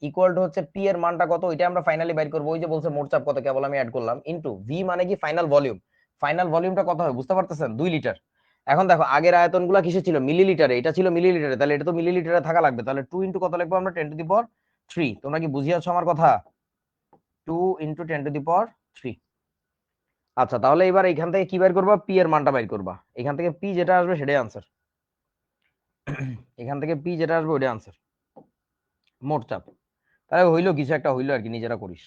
ইকুয়াল টু হচ্ছে পি এর মানটা কত ওইটা আমরা ফাইনালি বাইর করবো। ওই যে বলছে মোট চাপ কত, কেবল আমি অ্যাড করলাম, ইনটু ভি মানে কি ফাইনাল ভলিউম। ফাইনাল ভলিউমটা কত হবে বুঝতে পারতেছেন? 2 লিটার। এখন দেখো আগের আয়তনগুলো কিসে ছিল, মিলিলিটারে, এটা ছিল মিলিলিটারে, তাহলে এটা তো মিলিলিটারে থাকা লাগবে। তাহলে 2 ইনটু কত লিখবো আমরা, 10⁻3। তোমরা কি বুঝিয়েছো আমার কথা? 2 ইনটু 10⁻3। আচ্ছা তাহলে এবার এখান থেকে কি বের করবা, পি এর মানটা বের করবা। এখান থেকে পি যেটা আসবে সেটাই আনসার। এখান থেকে পি যেটা আসবে ওইটাই আনসার, মোট চাপ। তাহলে হইলো কিছু একটা হইলো আর কি, নিজেরা করিস।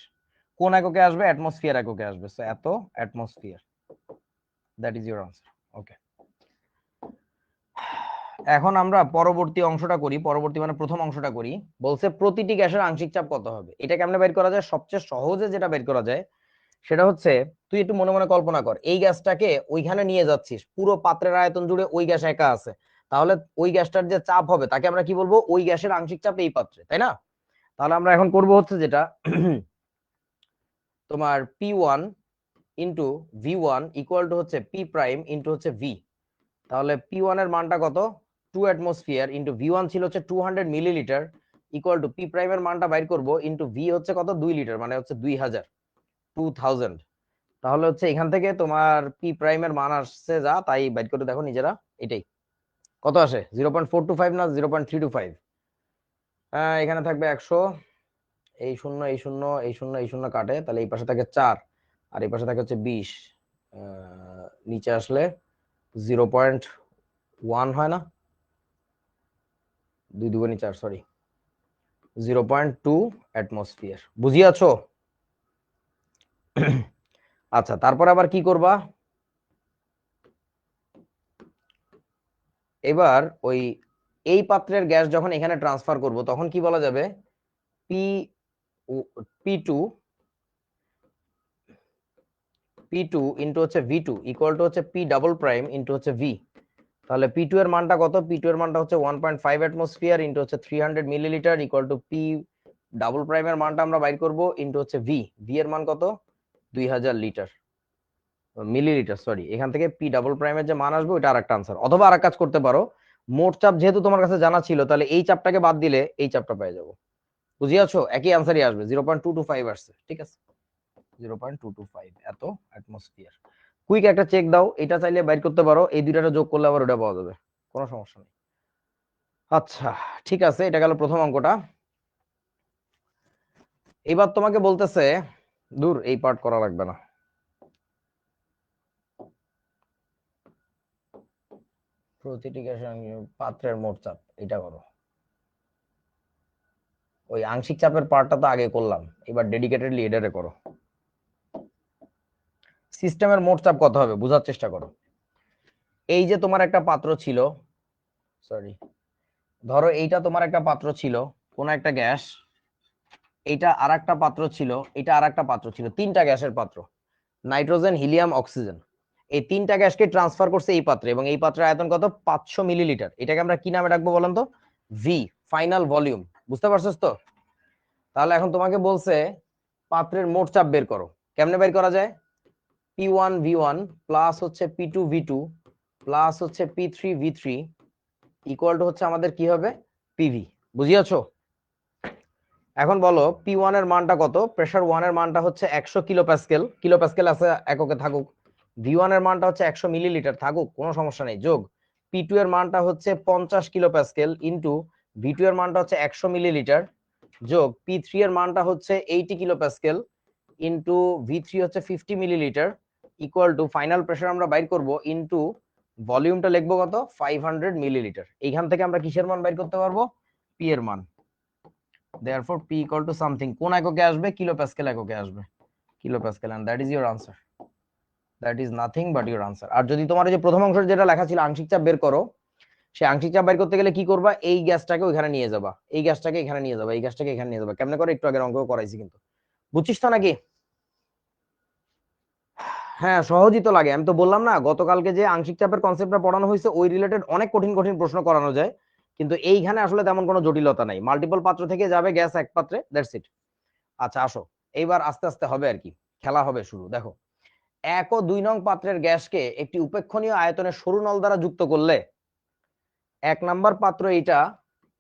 কোন এককে আসবে, অ্যাটমসফিয়ার এককে আসবে, সো এত atmosphere, that is your answer. Okay, এখন আমরা পরবর্তী অংশটা করি, পরবর্তী মানে প্রথম অংশটা করি। বলছে প্রতিটি গ্যাসের আংশিক চাপ কত হবে। এটা কেমনে বের করা যায়, সবচেয়ে সহজে যেটা বের করা যায় সেটা হচ্ছে, তুই একটু মনে মনে কল্পনা কর এই গ্যাসটাকে ওইখানে নিয়ে যাচ্ছিস, পুরো পাত্রের আয়তন জুড়ে ওই গ্যাস একা আছে, তাহলে ওই গ্যাসটার যে চাপ হবে তাকে আমরা কি বলবো, ওই গ্যাসের আংশিক চাপ এই পাত্রে, তাই না? তাহলে আমরা এখন করব হচ্ছে যেটা তোমার P1 into V1 equal to হচ্ছে পি প্রাইম ইন্টু হচ্ছে ভি। তাহলে P1 এর মানটা কত, 2 অ্যাটমসফিয়ার, ইন্টু V1 ছিল হচ্ছে 200 millilitre, equal to P prime এর মানটা বাইর করব, ইন্টু ভি হচ্ছে কত, 2 লিটার, মানে হচ্ছে 2000, 2000। তাহলে হচ্ছে এখান থেকে তোমার পি প্রাইম এর মান আসছে যা, তাই বাইর করে দেখো নিজেরা। এটাই কত আসে, 0.425 না 0.325? এখানে থাকবে 100, এই শূন্য এই শূন্য এই শূন্য এই শূন্য কাটে, তাহলে এই পাশে থাকে 4, আর এই পাশে থাকে হচ্ছে 20। নিচে আসলে 0.1 হয় না, 2 দুগুণে 4, সরি, 0.2 অ্যাটমসফিয়ার। বুঝিয়াছো? আচ্ছা তারপর আবার কি করবা, এবার ওই এই পাত্রের গ্যাস যখন এখানে ট্রান্সফার করব তখন কি বলা যাবে, পি P2 P2 ইন্টু হচ্ছে V2 ইকুয়াল টু হচ্ছে পি ডাবল প্রাইম ইন্টু হচ্ছে ভি। তাহলে P2 এর মানটা কত, P2 এর মানটা হচ্ছে 1.5 অ্যাটমসফিয়ার ইনটু হচ্ছে 300 millilitre, equal to P double prime এর মানটা আমরা বাইর করব, ইনটু হচ্ছে ভি। ভি এর মান কত, 2000 লিটার, মিলিলিটার, সরি। এখান থেকে পি ডাবল প্রাইম এর যে মান আসবে ওটা আরেকটা আনসার। অথবা আরেক কাজ করতে পারো, মোট চাপ যেহেতু তোমার কাছে জানা ছিল, তাহলে এই চাপটাকে বাদ দিলে এই চাপটা পেয়ে যাবো। বুঝিয়াছো? একই আনসারই আসবে, 0.225 আসছে, ঠিক আছে, 0.225 এত অ্যাটমসফিয়ার। কুইক একটা চেক দাও, এটা চাইলে বাইর করতে পারো, এই দুইটা যোগ করলে আবার ওটা পাওয়া যাবে, কোনো সমস্যা নেই। আচ্ছা ঠিক আছে, এটা গেল প্রথম অঙ্কটা। এবার তোমাকে বলতেছে, দূর এই পার্ট করা লাগবে না, প্রতিটি গ্যাসের পাত্রের মোট চাপ এটা করো। ওই আংশিক চাপের পার্টটা তো আগে করলাম, এবার ডেডিকেটেডলি এটারে করো। সিস্টেমের মোট চাপ কত হবে বোঝার চেষ্টা করো। এই যে তোমার একটা পাত্র ছিল, সরি, ধরো এইটা তোমার একটা পাত্র ছিল, কোন একটা গ্যাস, এইটা আর একটা পাত্র ছিল, এটা আর একটা পাত্র ছিল, তিনটা গ্যাসের পাত্র, নাইট্রোজেন হিলিয়াম অক্সিজেন। এই তিনটা গ্যাসকে ট্রান্সফার করছে এই পাত্রে, এবং এই পাত্রের আয়তন কত, 500 মিলিলিটার। এটাকে আমরা কি নামে ডাকবো বলেন তো, ভি, ফাইনাল ভলিউম। বুঝতে পারছস তো? তাহলে এখন তোমাকে বলছে পাত্রের মোট চাপ বের করো। কেমনে বের করা যায়, P1V1 প্লাস হচ্ছে P2V2 প্লাস হচ্ছে P3V3 ইকুয়াল টু হচ্ছে আমাদের কি হবে, পিভি। বুঝিয়াছো? এখন বলো P1 এর মানটা কত, প্রেসার 1 এর মানটা হচ্ছে 100 কিলো প্যাসকেল, কিলো প্যাসকেল আছে এককে থাকুক, V1 এর মানটা হচ্ছে 100 মিলিলিটার, থাকুক কোনো সমস্যা নেই, যোগ P2 এর মানটা হচ্ছে 50 কিলো প্যাসকেল ইনটু V2 এর মানটা হচ্ছে 100 মিলিলিটার যোগ P3 এর মানটা হচ্ছে 80 কিলো প্যাসকেল ইনটু V3 হচ্ছে 50 millilitre equal to final pressure আমরা বাইর করব ইনটু ভলিউমটা লিখবো কত 500 মিলিলিটার। এইখান থেকে আমরা কিসের মান বাইর করতে পারবো? P এর মান। therefore P equal to something কোন এককে আসবে? কিলো প্যাসকেল এককে আসবে, kilo Pascal, and that is your answer, that is nothing but your answer। আর যদি তোমার এই যে প্রথম অংশের যেটা লেখা ছিল আংশিক চাপ বের করো, সেই আংশিক চাপ বের করতে গেলে কি করবা? এই গ্যাসটাকে ওইখানে নিয়ে যাবা, এই গ্যাসটাকে এখানে নিয়ে যাবা, এই গ্যাসটাকে এখানে নিয়ে যাবা। কেমনে করে? একটু আগের অঙ্ক করাইছি কিন্তু, বুঝছিস তো নাকি? হ্যাঁ সহজই তো লাগে, আমি তো বললাম না গতকালকে যে আংশিক চাপের কনসেপ্টটা পড়ানো হয়েছে ওই রিলেটেড অনেক কঠিন কঠিন প্রশ্ন করানো যায়, কিন্তু এইখানে আসলে তেমন কোনো জটিলতা নাই, মাল্টিপল পাত্র থেকে যাবে গ্যাস এক পাত্রে, দ্যাটস ইট। আচ্ছা আসো, এইবার আস্তে আস্তে হবে আর কি, খেলা হবে শুরু। দেখো 1 ও 2 নং পাত্রের গ্যাসকে একটি উপেক্ষণীয় আয়তনের সরু নল দ্বারা যুক্ত করলে, 1 নাম্বার পাত্র এইটা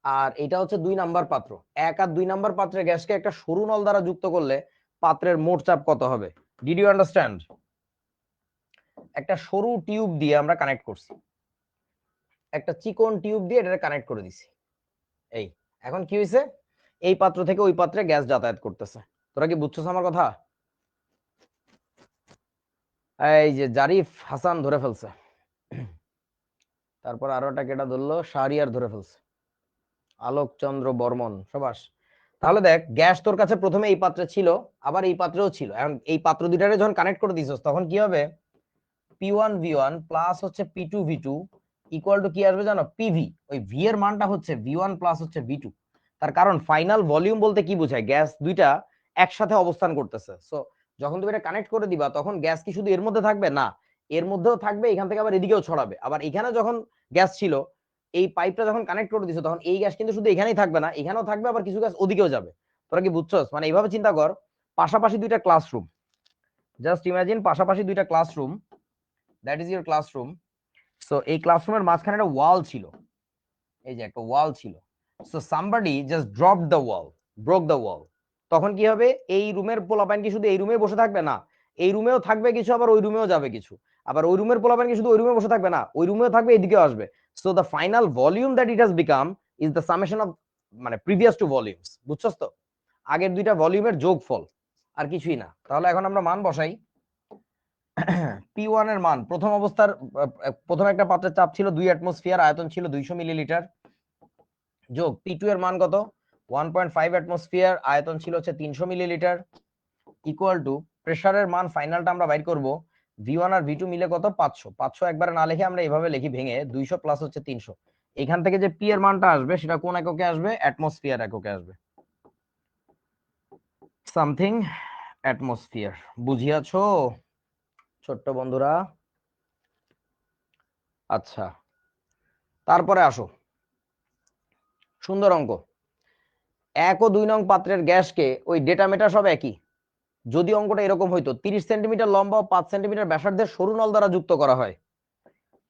আর এটা হচ্ছে 2 নাম্বার পাত্র, 1 আর 2 নাম্বার পাত্রের গ্যাসকে একটা সরু নল দ্বারা যুক্ত করলে পাত্রের মোট চাপ কত হবে? Did you understand? একটা সরু টিউব দিয়ে আমরা কানেক্ট করছি, একটা চিকন টিউব দিয়ে এটা কানেক্ট করে দিছি। এই এখন কি হয়েছে? এই পাত্র থেকে ওই পাত্রে গ্যাস যাতায়াত করতেছে। তোরা কি বুঝছস আমার কথা? এই যে জারিফ হাসান ধরে ফেলছে, তারপর আরো একটা কেটা ধরলো, শাহরিয়ার ধরে ফেলছে, আলোকচন্দ্র বর্মন, সবাস। তাহলে দেখ গ্যাস তোর কাছে প্রথমে এই পাত্রে ছিল, আবার এই পাত্রেও ছিল, এখন এই পাত্র দুইটারে যখন কানেক্ট করে দিছস তখন কি হবে? P1V1 প্লাস হচ্ছে P2V2 ইকুয়াল টু কি আসবে জানো? PV। ওই V এর মানটা হচ্ছে V1 প্লাস হচ্ছে V2। তার কারণ ফাইনাল ভলিউম বলতে কি বোঝায়? গ্যাস দুইটা একসাথে অবস্থান করতেছে, সো যখন তুমি এটা কানেক্ট করে দিবা তখন গ্যাস কি শুধু এর মধ্যে থাকবে? না, এর মধ্যেও থাকবে, এখান থেকে আবার এদিকেও ছড়াবে। আবার এখানে যখন গ্যাস ছিল, এই পাইপটা যখন কানেক্ট করে দিছো তখন এই গ্যাস কিন্তু শুধু এখানেই থাকবে না, এখানেও থাকবে, আবার কিছু গ্যাস ওদিকেও যাবে। তোরা কি বুঝছস? মানে এইভাবে চিন্তা কর, পাশাপাশি দুইটা ক্লাসরুম, জাস্ট ইমাজিন পাশাপাশি দুইটা classroom, that is your classroom. So এই ক্লাসরুমের মাঝখানে একটা ওয়াল ছিল, এই যে একটা ওয়াল ছিল, so somebody just drop the wall, broke the wall. তখন কি হবে? এই রুমের পোলাপাইন কি শুধু এই রুমে বসে থাকবে? না, এই রুমেও থাকবে কিছু, আবার ওই রুমেও যাবে কিছু। আবার ওই রুমের পোলাপাইন কি শুধু ওই রুমে বসে থাকবে? না, ওই রুমেও থাকবে, এদিকেও আসবে। So the final volume that it has become is the summation of মানে প্রিভিয়াস টু ভলিউমস। বুঝছস তো? আগের দুইটা ভলিউমের যোগফল, আর কিছুই না। তাহলে এখন আমরা মান বসাই। P1 এর মান প্রথম অবস্থার প্রথম একটা পাত্রের চাপ ছিল 2 অ্যাটমসফিয়ার, আয়তন ছিল 200 মিলিলিটার, যোগ P2 এর মান কত? 1.5 অ্যাটমসফিয়ার, আয়তন ছিল হচ্ছে 300 মিলিলিটার, ইকুয়াল টু প্রেসারের মান ফাইনালটা আমরা বাইর করব V1 আর V2 মিলে কত? 500। 500 একবারে না লিখে আমরা এইভাবে লিখি ভেঙে, 200 প্লাস হচ্ছে 300। এখান থেকে যে P এর মানটা আসবে সেটা কোন এককে আসবে? অ্যাটমসফিয়ার এককে আসবে, সামথিং অ্যাটমসফিয়ার। বুঝিয়াছো ছোট্ট বন্ধুরা? আচ্ছা তারপরে আসো, সুন্দর অঙ্ক। 1 ও 2 নং পাত্রের গ্যাসকে ওই ডেটা মেটা সব একই, যদি অঙ্কটা এরকম হইতো 30 সেন্টিমিটার লম্বা ও 5 সেন্টিমিটার ব্যাসার্ধের সরু নল দ্বারা যুক্ত করা হয়।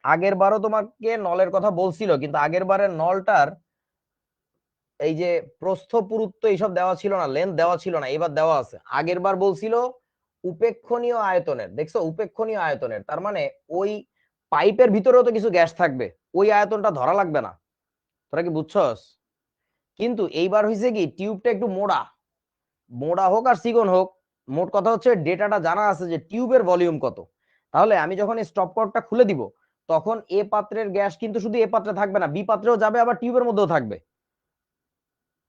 আগের বারও তোমাকে নলের কথা বলছিল, কিন্তু আগের বারের নলটার এই যে প্রস্থ পুরুত্ব এইসব দেওয়া ছিল না, লেন্থ দেওয়া ছিল না, এবার দেওয়া আছে। আগের বার বলছিল উপেক্ষণীয় আয়তনের, দেখছো উপেক্ষণীয় আয়তনের, তার মানে ওই পাইপের ভিতরেও তো কিছু গ্যাস থাকবে, ওই আয়তনটা ধরা লাগবে না। তোরা কি বুঝছস? কিন্তু এইবার হয়েছে কি, টিউবটা একটু মোড়া, মোড়া হোক আর চিকন হোক, মোট কথা হচ্ছে ডেটাটা জানা আছে যে টিউবের ভলিউম কত। তাহলে আমি যখন এই স্টপ কর্ডটা খুলে দিব তখন এ পাত্রের গ্যাস কিন্তু শুধু এ পাত্রে থাকবে না, বি পাত্রেও যাবে, আবার টিউবের মধ্যেও থাকবে।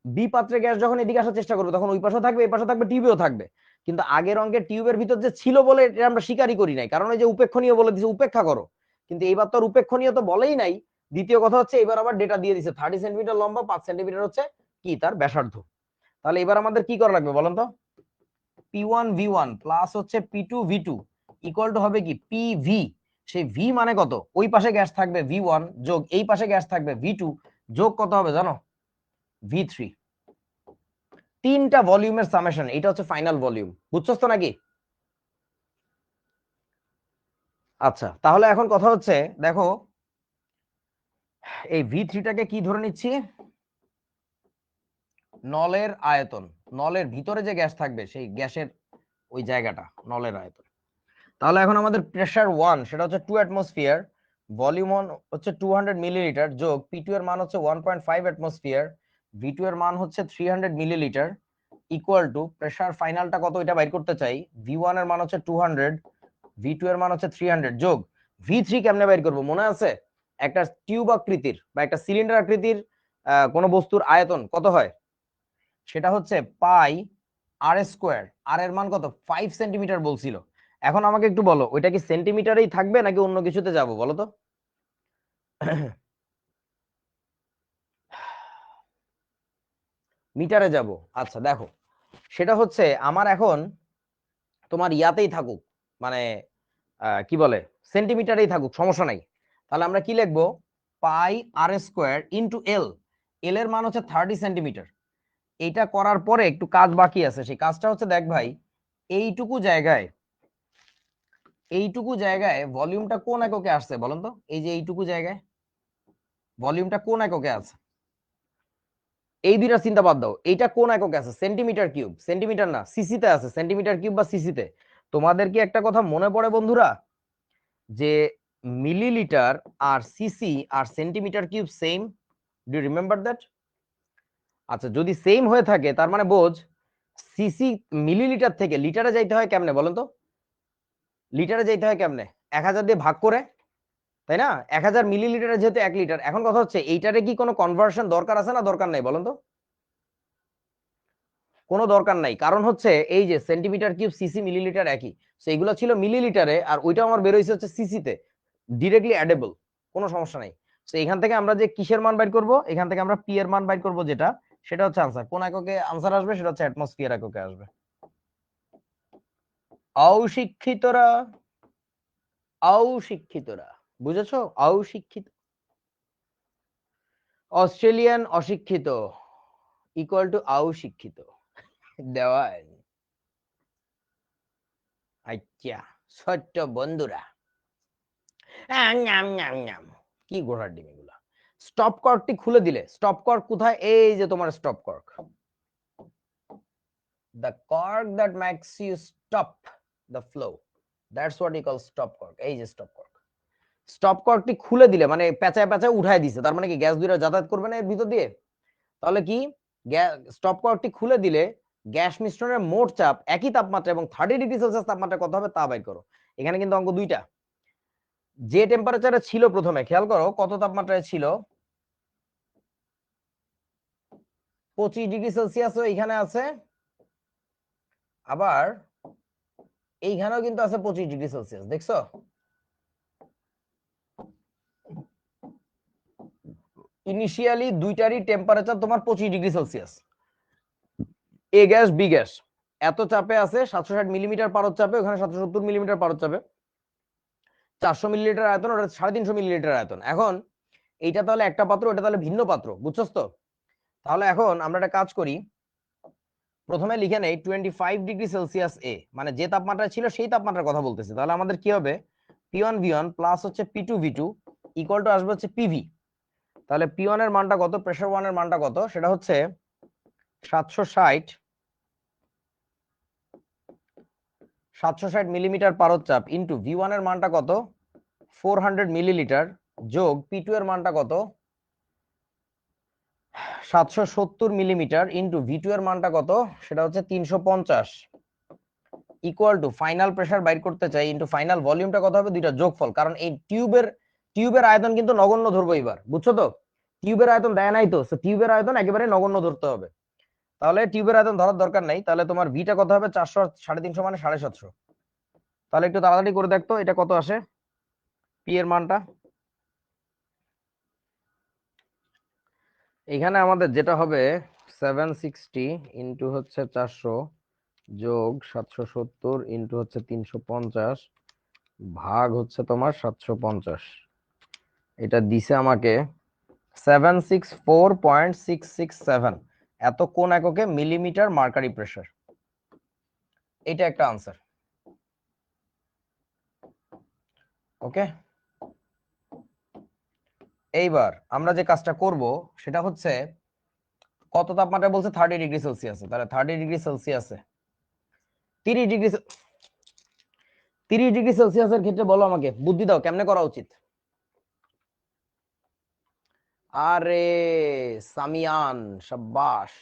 বি পাত্রে গ্যাস যখন এদিকে আসার চেষ্টা করবে তখন ওই পাশেও থাকবে, এই পাশে থাকবে, টিউবেও থাকবে। কিন্তু আগের অঙ্কে টিউবের ভিতর যে ছিল বলে এটা আমরা স্বীকারই করি নাই, কারণ ওই যে উপেক্ষণীয় বলে দিছে, উপেক্ষা করো। কিন্তু এইবার তো আর উপেক্ষণীয় তো বলেই নাই। দ্বিতীয় কথা হচ্ছে এবার আবার ডেটা দিয়ে দিছে 30 সেন্টিমিটার লম্বা, 5 সেন্টিমিটার হচ্ছে কি তার ব্যাসার্ধ। তাহলে এবার আমাদের কি করা লাগবে বলেন তো? P1V1 প্লাস হচ্ছে P2V2 ইকুয়াল টু হবে কি PV। সেই V মানে কত? ওই পাশে গ্যাস থাকবে V1 যোগ এই পাশে গ্যাস থাকবে V2 যোগ কত হবে জানো? V3। তিনটা ভলিউমের সামেশন, এটা হচ্ছে ফাইনাল ভলিউম। বুঝছস তো নাকি? আচ্ছা তাহলে এখন কথা হচ্ছে দেখো, এই V3টাকে কি ধরে নিচ্ছি? নলের আয়তন, নলের ভিতরে যে গ্যাস থাকবে সেই গ্যাসের ওই জায়গাটা নলের আয়তন। তাহলে এখন আমাদের প্রেসার 1 সেটা হচ্ছে 2 অ্যাটমসফিয়ার, ভলিউম 1 হচ্ছে 200 মিলিলিটার, যোগ P2 এর মান হচ্ছে 1.5 অ্যাটমসফিয়ার, V2 এর মান হচ্ছে 300 মিলিলিটার, ইকুয়াল টু প্রেসার ফাইনালটা কত এটা বাইর করতে চাই। V1 এর মান হচ্ছে 200, V2 এর মান হচ্ছে 300, যোগ V3 কেমনে বাইর করব মনে আছে? একটা টিউব আকৃতির বা একটা সিলিন্ডার আকৃতির কোন বস্তুর আয়তন কত হয়? সেটা হচ্ছে পাই আর স্কোয়ার, আর এর মান কত 5 সেন্টিমিটার বলছিল। এখন আমাকে একটু বলো ওইটা কি সেন্টিমিটারেই থাকবে নাকি অন্য কিছুতে যাব বলো তো? মিটারে যাব। আচ্ছা দেখো, সেটা হচ্ছে আমার এখন তোমার ইয়াতেই থাকুক, মানে কি বলে সেন্টিমিটারেই থাকুক, সমস্যা নাই। তাহলে আমরা কি লিখবো, পাই আর স্কোয়ার ইন্টু এল, এল এর মান হচ্ছে 30 সেন্টিমিটার। এইটা করার পরে একটু কাজ বাকি আছে, সেই কাজটা হচ্ছে দেখ ভাই, এইটুকু জায়গায় ভলিউমটা কোন এককে আসছে বলেন তো? এই যে এইটুকু জায়গায় ভলিউমটা কোন এককে আছে? এই দুইটা চিন্তা বাদ দাও, এইটা কোন এককে আছে? সেন্টিমিটার কিউব, সেন্টিমিটার না, সিসিতে আছে, সেন্টিমিটার কিউব বা সিসিতে। তোমাদের কি একটা কথা মনে পড়ে বন্ধুরা, যে মিলিলিটার আর সিসি আর centimetre cube same? Do you remember that? আচ্ছা যদি সেম হয়ে থাকে তার মানে বোঝ সিসি মিলিলিটার থেকে লিটারে যাইতে হয় কেমনে বলেন তো? লিটারে যাইতে হয় কেমনে? 1000 দিয়ে ভাগ করে, তাই না? 1000 মিলিলিটারে যেহেতু 1 লিটার। এখন কথা হচ্ছে এইটারে কি কোনো কনভার্সন দরকার আছে না দরকার নাই বলেন তো? কোনো দরকার নাই, কারণ হচ্ছে এই যে সেন্টিমিটার কিউব সিসি মিলিলিটার একই, তো এগুলো ছিল মিলিলিটারে আর ওইটা আমার বের হইছে হচ্ছে সিসিতে, ডিরেক্টলি অ্যাডেবল, কোনো সমস্যা নাই। তো এখান থেকে আমরা যে কিসের মান বাইর করব, এখান থেকে আমরা পি এর মান বাইর করব, যেটা সেটা হচ্ছে আনসার কোন এককে আনসার আসবে, সেটা হচ্ছে অ্যাটমসফিয়ার এককে আসবে। অশিক্ষিতরা, অশিক্ষিতরা বুঝেছো? অশিক্ষিত, অস্ট্রেলিয়ান অশিক্ষিত ইকুয়াল টু অশিক্ষিত দেওয়াল। আচ্ছা ছোট্ট বন্ধুরা, কি ঘোড়ার ডিম এগুলা। স্টপ কর্কটি খুলে দিলে, স্টপ কর্ক কোথায়? এই যে তোমার stop cork, the cork that makes you stop the flow, that's what you call stop cork। এই যে স্টপ কর্ক, স্টপ কর্কটি খুলে দিলে মানে পেঁচায় পেঁচায় উঠায় দিছে, তার মানে কি গ্যাস দুইটা যাতায়াত করবে না এর ভিতর দিয়ে? তাহলে কি, স্টপ কর্কটি খুলে দিলে গ্যাস মিশ্রণের মোট চাপ একই তাপমাত্রা এবং 30 ডিগ্রি সেলসিয়াস তাপমাত্রা কত হবে তা বাইর করো। এখানে কিন্তু অঙ্ক দুইটা। যে টেম্পারেচারে ছিল প্রথমে, খেয়াল করো কত তাপমাত্রায় ছিল, 25 ডিগ্রি সেলসিয়াস এখানে আছে, আবার এইখানেও কিন্তু আছে 25 ডিগ্রি সেলসিয়াস, দেখছো? ইনিশিয়ালি দুইটারই টেম্পারেচার তোমার 25 ডিগ্রি সেলসিয়াস। এ গ্যাস বি গ্যাস এত চাপে আছে, 760 মিলিমিটার পারদ চাপে, ওখানে 770 মিলিমিটার পারদ চাপে, 400 মিলিলিটার আয়তন, ওটা 350 মিলিলিটার আয়তন। এখন এইটা তাহলে একটা পাত্র, ওটা তাহলে ভিন্ন পাত্র, বুঝছস তো? তাহলে এখন আমরা একটা কাজ করি, প্রথমে লিখে নেই 25 ডিগ্রি সেলসিয়াস এ, মানে যে তাপমাত্রা ছিল সেই তাপমাত্রার কথা বলতেছে। তাহলে আমাদের কি হবে, P1V1 প্লাস হচ্ছে P2V2 ইকুয়াল টু আসবে হচ্ছে PV। তাহলে P1 এর মানটা কত, প্রেসার 1 এর মানটা কত, সেটা হচ্ছে 760 মিলিমিটার পারদ চাপ ইন্টু V1 এর মানটা কত 400 মিলিলিটার, যোগ P2 এর মানটা কত 770 মিলিমিটার ইন্টু V2 এর মানটা কত, সেটা হচ্ছে 350, ইকুয়াল টু ফাইনাল প্রেসার বাইর করতে চাই ইন্টু ফাইনাল ভলিউমটা কত হবে, দুইটা যোগফল। কারণ এই টিউবের আয়তন কিন্তু নগণ্য ধরবো এবার, বুঝছো তো? টিউবের আয়তন দেয় নাই তো, টিউবের আয়তন একেবারে নগণ্য ধরতে হবে। তাহলে টিউবের আয়তন ধরার দরকার নাই, তাহলে তোমার ভিটা কত হবে 400 350 মানে 750। তাহলে একটু তাড়াতাড়ি করে দেখতো এটা কত আসে পি এর মানটা। এখানে আমাদের যেটা হবে 760 ইন্টু হচ্ছে 400 যোগ 770 ইন্টু হচ্ছে 350 ভাগ হচ্ছে তোমার 750, এটা দিছে আমাকে 764.667, এত কোন এককে মিলিমিটার মার্কারি প্রেসার। এটা একটা আনসার। ওকে, এইবার আমরা যে কাজটা করব সেটা হচ্ছে কত তাপমাত্রা বলছে 30 ডিগ্রি সেলসিয়াসে, তাহলে 30 ডিগ্রি সেলসিয়াসে 30 ডিগ্রি 30°C ক্ষেত্রে বলো আমাকে, বুদ্ধি দাও কেমনে করা উচিত। আরে সামিয়ান, শাবাশ।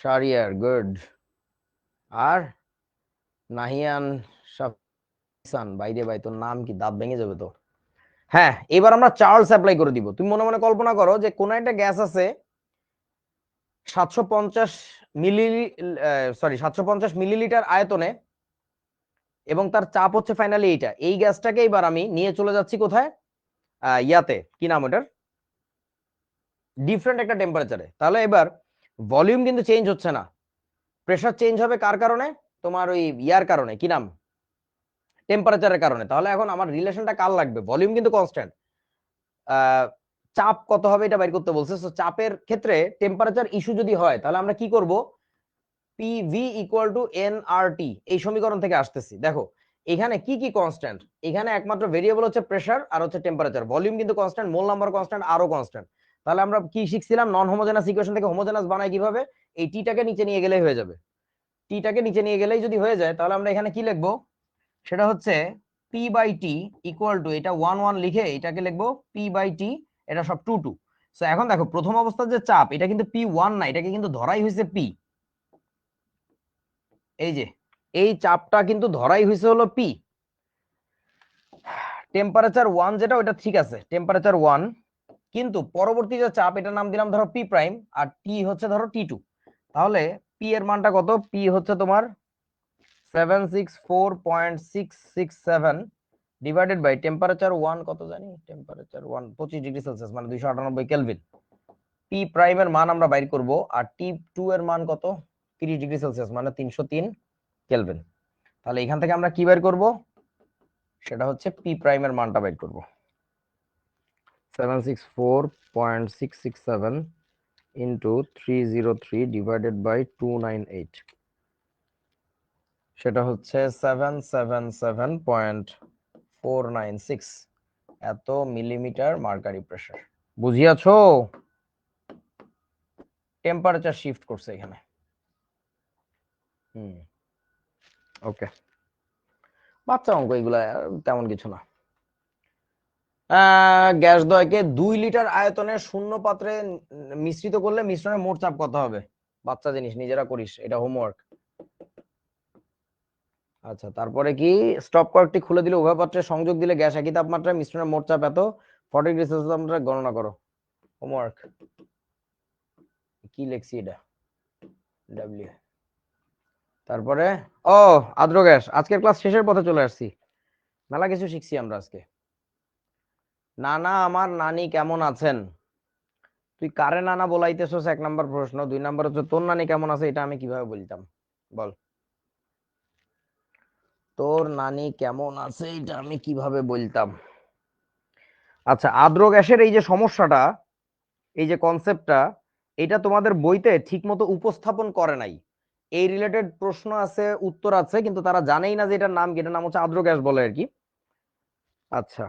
শারিয়ার, গুড। আর নাহিয়ান সাফিসান, বাইরে ভাই তোর নাম কি, দাঁত ভেঙে যাবে তো। হ্যাঁ, এবার আমরা চার্লস অ্যাপ্লাই করে দিব। তুমি মনে মনে কল্পনা করো যে কোন একটা গ্যাস আছে 750 মিলি, 750 মিলিলিটার আয়তনে, এবং তার চাপ হচ্ছে ফাইনালি এইটা। এই গ্যাসটাকে এবার আমি নিয়ে চলে যাচ্ছি কোথায়, ইয়াতে, কি নাম ওটার, ডিফারেন্ট একটা টেম্পারেচারে। তাহলে এবার ভলিউম কিন্তু চেঞ্জ হচ্ছে না, প্রেসার চেঞ্জ হবে কার কারণে, তোমার ওই ইয়ার কারণে, কি নাম, টেম্পারেচারের কারণে। তাহলে এখন আমার রিলেশনটা কার লাগবে, ভলিউম কিন্তু কনস্ট্যান্ট, চাপ কত হবে এটা বাইর করতে বলছে। তো চাপের ক্ষেত্রে টেম্পারেচার ইস্যু যদি হয় তাহলে আমরা কি করব, পিভি ইকুয়াল টু এনআরটি, এই সমীকরণ থেকে আসতেছি। দেখো এখানে কি কি কনস্ট্যান্ট, এখানে একমাত্র ভেরিয়েবল হচ্ছে প্রেসার আর হচ্ছে টেম্পারেচার, ভলিউম কিন্তু কনস্ট্যান্ট, মোল নাম্বার কনস্ট্যান্ট, আরো কনস্ট্যান্ট। তাহলে আমরা কি শিখছিলাম, নন হোমোজেনাস ইকুয়েশন থেকে হোমোজেনাস বানাই কিভাবে, এই টিটাকে নিচে নিয়ে গেলেই হয়ে যাবে। টিটাকে নিচে নিয়ে গেলেই যদি হয়ে যায় তাহলে আমরা এখানে কি লিখবো, সেটা হচ্ছে P by T equal to, এটা 1 1 লিখে এটাকে লিখবো পি বাই টি, এটা সব 2 2। সো এখন দেখো প্রথম অবস্থার যে চাপ, এটা কিন্তু P1 না, এটাকে কিন্তু ধরাই হয়েছে পি। এই যে এই চাপটা কিন্তু ধরাই হয়েছে হলো পি। টেম্পারেচার 1 যেটা, ওটা ঠিক আছে, টেম্পারেচার 1, কিন্তু পরবর্তী যে চাপ, এটা নাম দিলাম ধরো পি প্রাইম, আর টি হচ্ছে ধরো T2। তাহলে পি এর মানটা কত, পি হচ্ছে তোমার 764.667 ডিভাইডেড বাই টেম্পারেচার 1 কত জানি, টেম্পারেচার 1 25°C, মানে 298 কেলভিন। পি প্রাইম এর মান আমরা বাইর করব, আর T2 এর মান কত, 30°C, মানে 303 কেলভিন। তাহলে এখান থেকে আমরা কি বের করব, সেটা হচ্ছে পি প্রাইম এর মানটা বের করব, 764.667 ইন্টু 303 ডিভাইডেড বাই 298, সেটা হচ্ছে 777.496 এত মিলিমিটার মার্কারি প্রেসার। বুঝিয়াছো, টেম্পারেচার শিফট করছে এখানে। ওকে, বাচ্চা অঙ্ক এগুলা, তেমন কিছু না। গ্যাস দ্বয়কে 2 লিটার আয়তনে শূন্য পাত্রে মিশ্রিত করলে মিশ্রণের মোট চাপ কত হবে, বাচ্চা জিনিস, নিজেরা করিস, এটা হোমওয়ার্ক। আচ্ছা, তারপরে কি, স্টপ কর্কটি খুলে দিলে উভয় পাত্রে সংযোগ দিলে গ্যাস একই তাপমাত্রায়, মিশ্রণের মোট চাপ এত, 40°C তাপমাত্রায় গণনা করো। হোমওয়ার্ক কি লিখছি এটা, ডাব্লিউ। তারপরে ও, আদ্র গ্যাস, আজকের ক্লাস শেষের পথে চলে আসছি, মেলা কিছু শিখছি আমরা আজকে। নানা আমার নানি কেমন আছেন, তুই কারে নানা বলাইতেছস, 1 নাম্বার প্রশ্ন। 2 নাম্বার হচ্ছে তোর নানি কেমন আছে, এটা আমি কিভাবে বলতাম, বল। তোর নানি কেমন আছে এটা আমি কিভাবে বলতাম। আচ্ছা, আদ্র গ্যাসের এই যে সমস্যাটা, এই যে কনসেপ্টটা, এটা তোমাদের বইতে ঠিকমতো উপস্থাপন করে নাই। এই রিলেটেড প্রশ্ন আছে, উত্তর আছে, কিন্তু তারা জানেই না যে এটার নাম কি, এটার নাম হচ্ছে আদ্র গ্যাস বলে আর কি। আচ্ছা,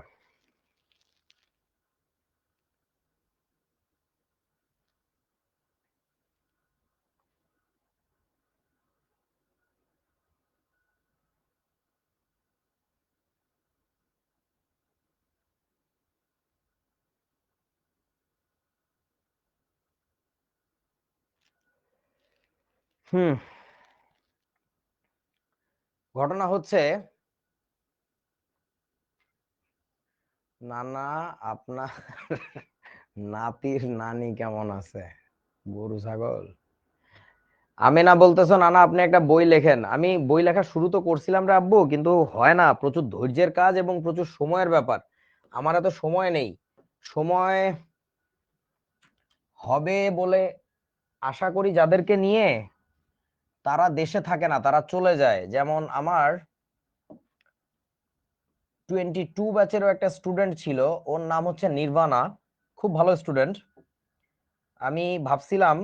হুম, ঘটনা হচ্ছে, নানা আপনার নাতির নানি কেমন আছে, গরু ছাগল। আমি না বলতেছো, নানা আপনি একটা বই লেখেন। আমি বই লেখা শুরু তো করছিলাম রে আব্বু, কিন্তু হয় না, প্রচুর ধৈর্যের কাজ এবং প্রচুর সময়ের ব্যাপার, আমার এত সময় নেই। সময় হবে বলে আশা করি যাদেরকে নিয়ে, তারা দেশে থাকে না, তারা চলে যায়। যেমন আমার 22 ব্যাচেরও একটা স্টুডেন্ট ছিল, ওর নাম হচ্ছে নির্বাণা, খুব ভালো স্টুডেন্ট। আমি ভাবছিলাম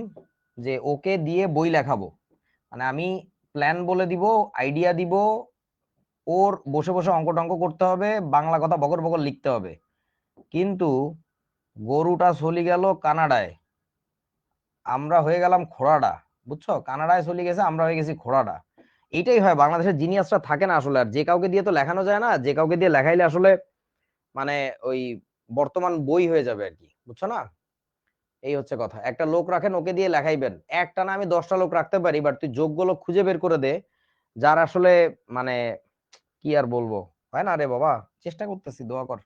যে ওকে দিয়ে বই লেখাবো, মানে আমি প্ল্যান বলে দিব, আইডিয়া দিব, ওর বসে বসে অঙ্ক টঙ্ক করতে হবে, বাংলা কথা বকর বকর লিখতে হবে। কিন্তু গরুটা চলে গেল কানাডায়, আমরা হয়ে গেলাম খোড়াডা। বুঝছো, কানাডায় চলে গেছে, আমরা হয়ে গেছি খোড়াডা। এটাই হয়, বাংলাদেশের জিনিয়াসটা থাকে না আসলে, আর যে কাউকে দিয়ে তো লেখানো যায় না, যে কাউকে দিয়ে লেখাইলে আসলে মানে ওই বর্তমান বই হয়ে যাবে আর কি, বুঝছো না? এই হচ্ছে কথা। একটা লোক রাখেন, ওকে দিয়ে লেখাইবেন, একটা না আমি 10টা লোক রাখতে পারি, বাট তুই যোগ্য লোক খুঁজে বের করে দে যার আসলে মানে কি আর বলবো, হয় না রে বাবা, চেষ্টা করতেছি, দোয়া কর।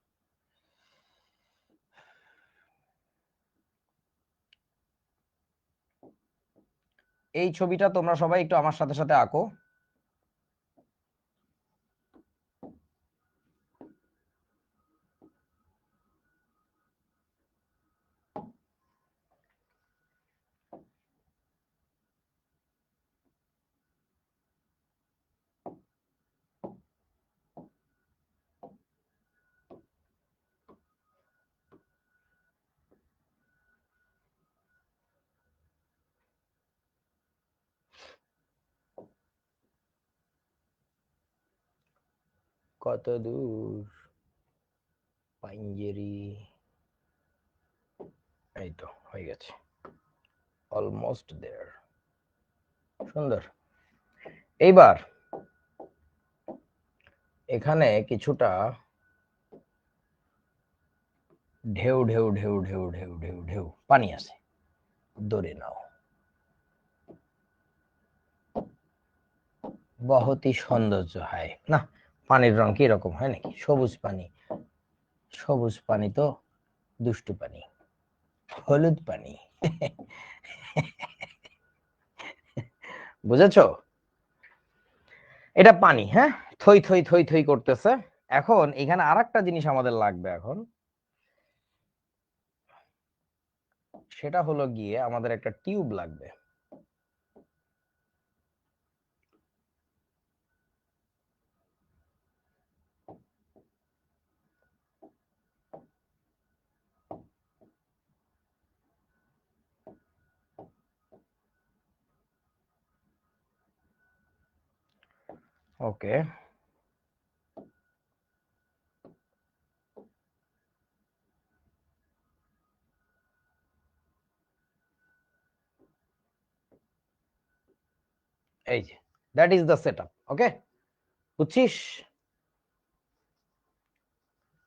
এই ছবিটা তোমরা সবাই একটু আমার সাথে সাথে আঁকো। কত দূর পাঞ্জেরি, এই তো হয়ে গেছে, অলমোস্ট দেয়ার। সুন্দর। এইবার এখানে কিছুটা ঢেউ ঢেউ ঢেউ ঢেউ ঢেউ ঢেউ ঢেউ পানি আছে, ধরে নাও। বহুতই সৌন্দর্য হয় না, পানির রং কি রকম হয় নাকি, সবুজ পানি, সবুজ পানি তো দুষ্টু পানি, হলুদ পানি। বুঝেছো? এটা পানি, হ্যাঁ, থই থই থই থই করতেছে। এখন এখানে আর একটা জিনিস আমাদের লাগবে এখন, সেটা হলো গিয়ে আমাদের একটা টিউব লাগবে। ওকে, এই যে দ্যাট ইজ দ্য সেটআপ। ওকে, বুঝছিস?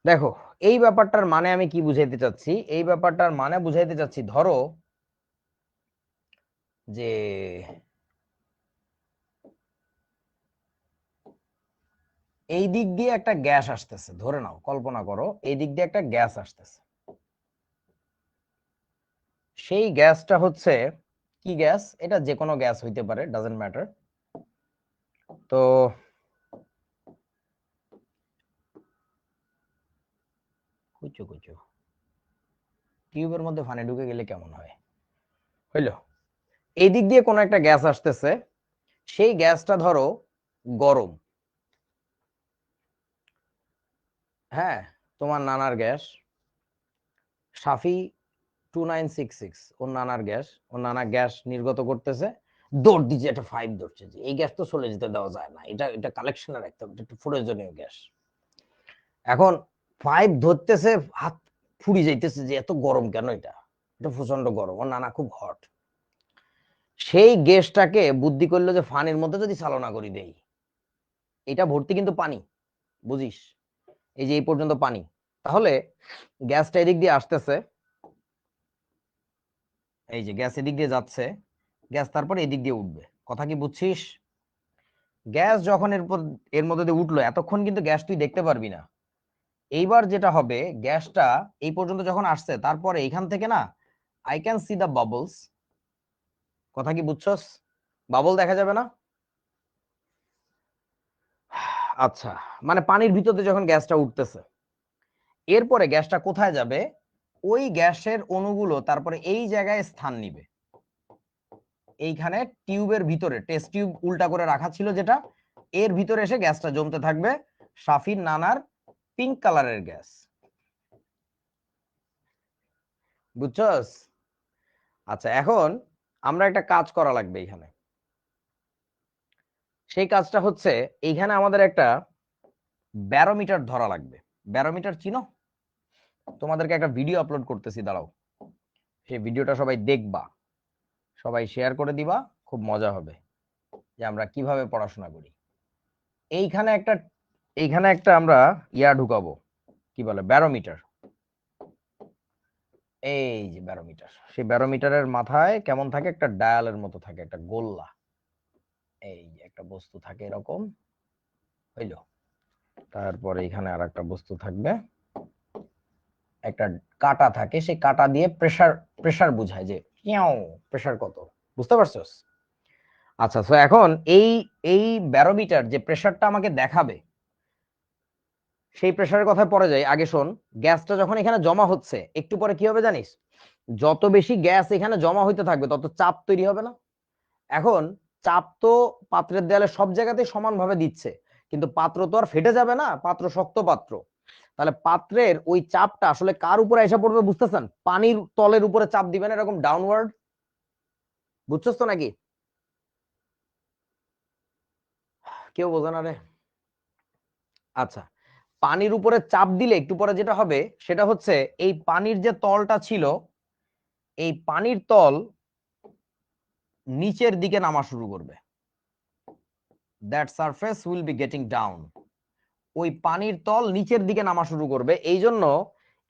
দেখো, এই ব্যাপারটার মানে আমি কি বুঝাইতে চাচ্ছি, এই ব্যাপারটার মানে বুঝাইতে চাচ্ছি, ধরো যে এই দিক দিয়ে একটা গ্যাস আসতেছে, ধরে নাও, কল্পনা করো এই দিক দিয়ে একটা গ্যাস আসতেছে। সেই গ্যাসটা হচ্ছে কি গ্যাস, এটা যে কোনো গ্যাস হইতে পারে, ডাজন্ট ম্যাটার। তো কুচু কুচু টিউবের মধ্যে পানি ঢুকে গেলে কেমন হয়, হইলো? এই দিক দিয়ে কোনো একটা গ্যাস আসতেছে, সেই গ্যাসটা ধরো গরম, হ্যাঁ, তোমার নানার গ্যাস, সাফি 2966 ওর নানার গ্যাস, ওর নানা গ্যাস নির্গত করতেছে, দৌড় দিচ্ছে একটা 5 ধরছে, যে এই গ্যাস তো চলে যেতে দেওয়া যায় না, এটা এটা কালেকশনে রাখতে হবে, এটা একটু প্রয়োজনীয় গ্যাস। এখন 5 ধরতেছে, হাত ফুড়ি যাইতেছে যে এত গরম কেন, এটা এটা প্রচন্ড গরম, ওর নানা খুব হট। সেই গ্যাসটাকে বুদ্ধি করলো যে ফানির মধ্যে যদি চালনা করি দেই, এটা ভর্তি কিন্তু পানি, বুঝিস? এই যে এই পর্যন্ত পানি, তাহলে গ্যাসটা এদিক দিয়ে আসতেছে, এই যে গ্যাস এদিক দিয়ে যাচ্ছে, গ্যাস তারপর এদিক দিয়ে উঠবে, কথা কি বুঝছিস? গ্যাস যখন এর মধ্যে দিয়ে উঠলো, এতক্ষণ কিন্তু গ্যাস তুই দেখতে পারবি না। এইবার যেটা হবে, গ্যাসটা এই পর্যন্ত যখন আসছে, তারপরে এখান থেকে না, I can see the bubbles, কথা কি বুঝছস? বাবল দেখা যাবে না? আচ্ছা, মানে পানির ভিতরে যখন গ্যাসটা উঠতেছে, এরপরে গ্যাসটা কোথায় যাবে, ওই গ্যাসের অণুগুলো তারপরে এই জায়গায় স্থান নিবে, এইখানে টিউবের ভিতরে, টেস্ট টিউব উল্টা করে রাখা ছিল যেটা, এর ভিতরে এসে গ্যাসটা জমতে থাকবে, সাফির নানার পিঙ্ক কালারের গ্যাস, বুঝছস? আচ্ছা, এখন আমরা একটা কাজ করা লাগবে এখানে, সেই কাজটা হচ্ছে এইখানে আমাদের একটা ব্যারোমিটার ধরা লাগবে। ব্যারোমিটার চিনো? তোমাদেরকে একটা ভিডিও আপলোড করতেছি, দাঁড়াও, সেই ভিডিওটা সবাই দেখবা, সবাই শেয়ার করে দিবা, খুব মজা হবে। যে আমরা কিভাবে পড়াশোনা করি। এইখানে একটা আমরা ঢুকাবো, কি বলে, ব্যারোমিটার। এই যে ব্যারোমিটার, সেই ব্যারোমিটারের মাথায় কেমন থাকে, একটা ডায়ালের মতো থাকে, একটা গোল্লা, এই যে একটা বস্তু থাকে এরকম, হইলো। তারপরে এখানে আর একটা বস্তু থাকবে, একটা কাঁটা থাকে, সেই কাঁটা দিয়ে প্রেসার প্রেসার বুঝায় যে প্রেসার কত, বুঝতে পারছস? আচ্ছা, তো এখন এই এই ব্যারোমিটার যে প্রেসারটা আমাকে দেখাবে, সেই প্রেসারের কথা পরে যাই, আগে শোন। গ্যাসটা যখন এখানে জমা হচ্ছে, একটু পরে কি হবে জানিস? যত বেশি গ্যাস এখানে জমা হইতে থাকবে তত চাপ তৈরি হবে না? এখন চাপ তো পাত্রের দেয়ালে সব জায়গাতেই সমানভাবে দিচ্ছে, কিন্তু পাত্র তো আর ফেটে যাবে না, পাত্র শক্ত পাত্র। তাহলে পাত্রের ওই চাপটা আসলে কার উপরে এসে পড়বে বুঝতেছেন? পানির তলের উপরে চাপ দিবেন এরকম ডাউনওয়ার্ড, বুঝছস তো নাকি? কেউ বোঝে না রে। আচ্ছা, পানির উপরে চাপ দিলে একটু পরে যেটা হবে সেটা হচ্ছে, এই পানির যে তলটা ছিল, এই পানির তল নিচের দিকে নামা শুরু করবে। That surface will be getting down. ওই পানির তল নিচের দিকে নামা শুরু করবে। এই জন্য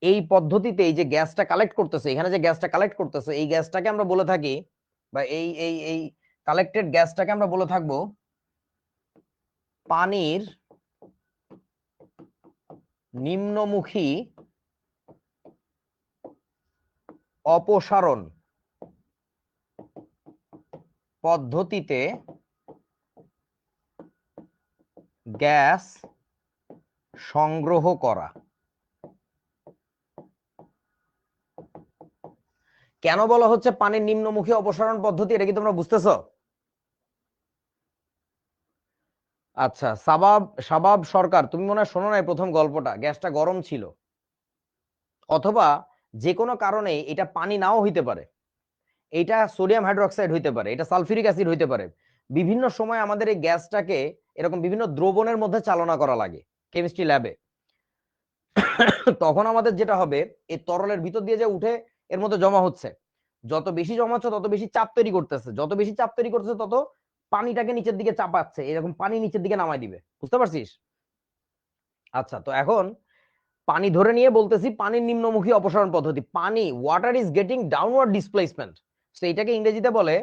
এই পদ্ধতিতে এই যে গ্যাসটা কালেক্ট করতেছে, এখানে যে গ্যাসটা কালেক্ট করতেছে, এই গ্যাসটাকে আমরা বলে থাকি, বা এই কালেক্টেড গ্যাসটাকে আমরা বলে থাকবো পানির নিম্নমুখী অপসারণ পদ্ধতিতে গ্যাস সংগ্রহ করা। কেন বলা হচ্ছে পানির নিম্নমুখী অপসারণ পদ্ধতি, এটা কি তোমরা বুঝতেছো? আচ্ছা, সাবাব সাবাব সরকার, তুমি মনে হয় শোনো নাই প্রথম গল্পটা, গ্যাসটা গরম ছিল, অথবা যে কোনো কারণে এটা পানি নাও হইতে পারে, এটা সোডিয়াম হাইড্রোক্সাইড হইতে পারে, এটা সালফিউরিক অ্যাসিড হইতে পারে। বিভিন্ন সময় আমাদের এই গ্যাসটাকে এরকম বিভিন্ন দ্রবণের মধ্যে চালনা করা লাগে কেমিস্ট্রি ল্যাবে। তখন আমাদের যেটা হবে, এই তরলের ভিতর দিয়ে যে উঠে এর মধ্যে জমা হচ্ছে, যত বেশি জমা হচ্ছে তত বেশি চাপ তৈরি করতেছে, যত বেশি চাপ তৈরি করতেছে তত পানিটাকে নিচের দিকে চাপাচ্ছে, এরকম পানি নিচের দিকে নামাই দিবে, বুঝতে পারছিস? আচ্ছা, তো এখন পানি ধরে নিয়ে বলতেছি পানির নিম্নমুখী অপসারণ পদ্ধতি। পানি, water is getting downward displacement, তো এটাকে ইংরেজিতে বলে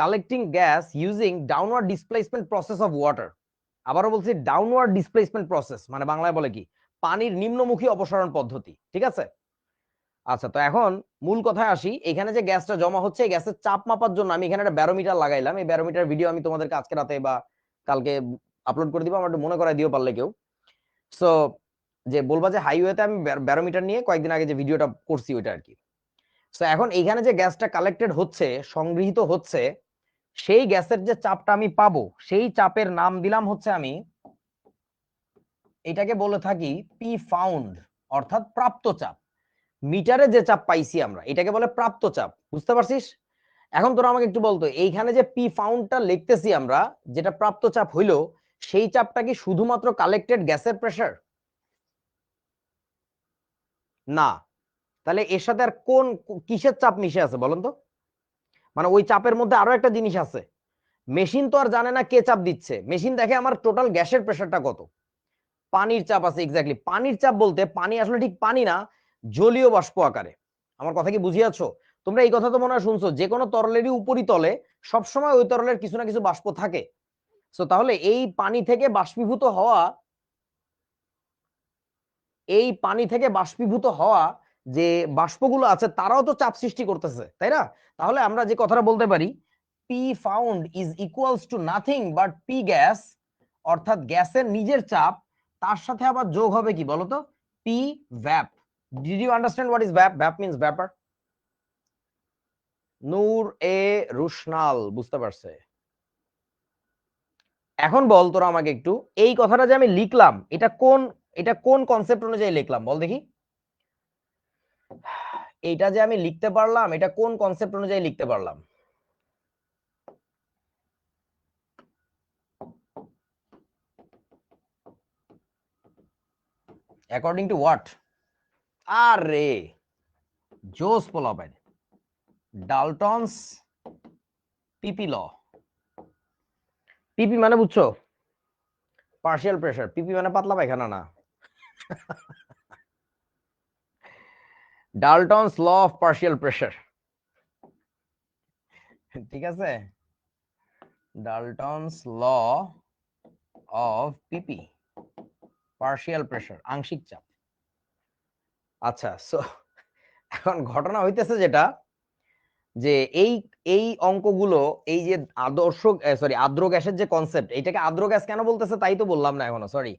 collecting gas using downward displacement process of water. আবারও বলছি, ডাউনওয়ার্ড ডিসপ্লেসমেন্ট প্রসেস মানে বাংলায় বলে কি, পানির নিম্নমুখী অপসারণ পদ্ধতি, ঠিক আছে? আচ্ছা, তো এখন মূল কথায় আসি। এখানে যে গ্যাসটা জমা হচ্ছে, এই গ্যাসের চাপ মাপার জন্য আমি এখানে একটা ব্যারোমিটার লাগাইলাম। এই ব্যারোমিটার ভিডিও আমি তোমাদেরকে আজকে রাতে বা কালকে আপলোড করে দিব, আমার একটু মনে করাই দিও পারলে কেউ। সো যে বলবা যে হাইওয়েতে আমি ব্যারোমিটার নিয়ে কয়েকদিন আগে যে ভিডিওটা করছি ওইটা আর কি। সো এখন এইখানে যে গ্যাসটা কালেক্টেড হচ্ছে, সংগৃহীত হচ্ছে, সেই গ্যাসের যে চাপটা আমি পাবো, সেই চাপের নাম দিলাম হচ্ছে, আমি এটাকে বলে থাকি পি ফাউন্ড, অর্থাৎ প্রাপ্ত চাপ। মিটারে যে চাপ পাইছি আমরা, এটাকে বলে প্রাপ্ত চাপ, বুঝতে পারছিস? এখন তোরা আমাকে একটু বলতো, এইখানে যে পি ফাউন্ডটা লিখতেছি আমরা, যেটা প্রাপ্ত চাপ হইলো, সেই চাপটা কি শুধুমাত্র কালেক্টেড গ্যাসের প্রেসার? না। তাহলে এর সাথে আর কিসের চাপ মিশে আছে বলেন তো? মানে ওই চাপের মধ্যে আরো একটা জিনিস আছে। মেশিন তো আর জানে না কে চাপ দিচ্ছে, মেশিন দেখে আমার টোটাল গ্যাসের প্রেসারটা কত। পানির চাপ আছে, এক্স্যাক্টলি। পানির চাপ বলতে পানি আসলে ঠিক পানি না, জলীয় বাষ্প আকারে। আমার কথা কি বুঝিয়াছো? তোমরা এই কথা তো মনে হয় শুনছো, যে কোনো তরলেরই উপরিতলে সবসময় ওই তরলের কিছু না কিছু বাষ্প থাকে। তো তাহলে এই পানি থেকে বাষ্পীভূত হওয়া, এই পানি থেকে বাষ্পীভূত হওয়া যে বাষ্পগুলো আছে, তারাও তো চাপ সৃষ্টি করতেছে, তাই না? তাহলে আমরা যে কথাটা বলতে পারি, P found is equals to nothing but P gas, অর্থাৎ গ্যাসের নিজের চাপ, তার সাথে আবার যোগ হবে কি বলতো, P vap. Did you understand what is vap? Vap means vapour. নূর এ রুশনাল বুঝতে পারছে? এখন বল তোরা আমাকে একটু, এই কথাটা যে আমি লিখলাম, এটা কোন কনসেপ্ট অনুযায়ী লিখলাম বল দেখি। এইটা যে আমি লিখতে পারলাম, এটা কোন কনসেপ্ট অনুযায়ী লিখতে পারলাম? According to what? আরে জোস পোলাপাইন, ডালটনস পিপি ল। পিপি মানে বুঝছো? Partial pressure. পিপি মানে পাতলা পায়খানা না। Dalton's law of partial pressure. ঠিক আছে, Dalton's law of PP, partial pressure, আংশিক চাপ। আচ্ছা, সো এখন ঘটনা হইতেছে যেটা, যে এই এই অঙ্কগুলো, এই যে আদর্শ সরি আর্দ্র গ্যাসের যে কনসেপ্ট, এটাকে আর্দ্র গ্যাস কেন বলতেছে তাই তো বললাম না এখনো, সরি।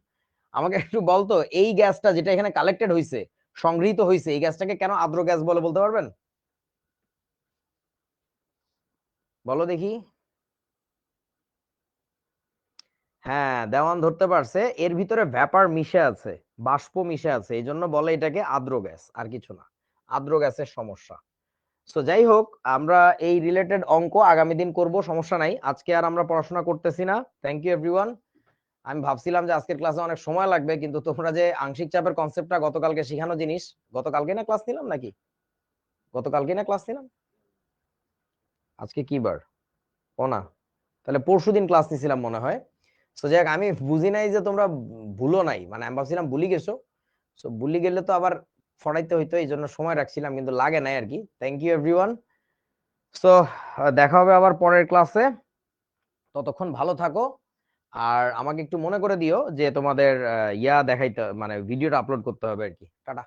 আমাকে একটু বলতো, এই গ্যাসটা যেটা এখানে কালেক্টেড হয়েছে, সংগৃহীত হয়েছে, এই গ্যাসটাকে কেন আর্দ্র গ্যাস বলে বলতে পারবেন? বলো দেখি। হ্যাঁ, দেওয়ান ধরতে পারছে, এর ভিতরে ভ্যাপার মিশে আছে, বাষ্প মিশে আছে, এই জন্য বলে এটাকে আর্দ্র গ্যাস, আর কিছু না। আর্দ্র গ্যাসের সমস্যা। তো যাই হোক, আমরা এই রিলেটেড অঙ্ক আগামী দিন করব, সমস্যা নাই। আজকে আর আমরা পড়াশোনা করতেছি না। Thank you everyone. আমি ভাবছিলাম যে আজকের ক্লাসে অনেক সময় লাগবে, কিন্তু তোমরা যে আংশিক চাপের কনসেপ্টটা গতকালকে শেখানো জিনিস, গতকালকে না ক্লাস নিলাম নাকি? গতকালকে না ক্লাস নিলাম? আজকে কি বার? ও না, তাহলে পরশুদিন ক্লাস নিছিলাম মনে হয়। তো যাই হোক, আমি বুঝি নাই যে তোমরা ভুলো নাই, মানে আমি ভাবছিলাম ভুলি গেছো। তো ভুলি গেলে তো আবার পড়াইতে হইতো, এই জন্য সময় রাখছিলাম, কিন্তু লাগে নাই আর কি। Thank you everyone. তো দেখা হবে আবার পরের ক্লাসে। ততক্ষণ ভালো থাকো। আর আমাকে একটু মনে করে দিও যে তোমাদের ইয়া দেখাইতে, মানে ভিডিওটা আপলোড করতে হবে আর কি। টাটা।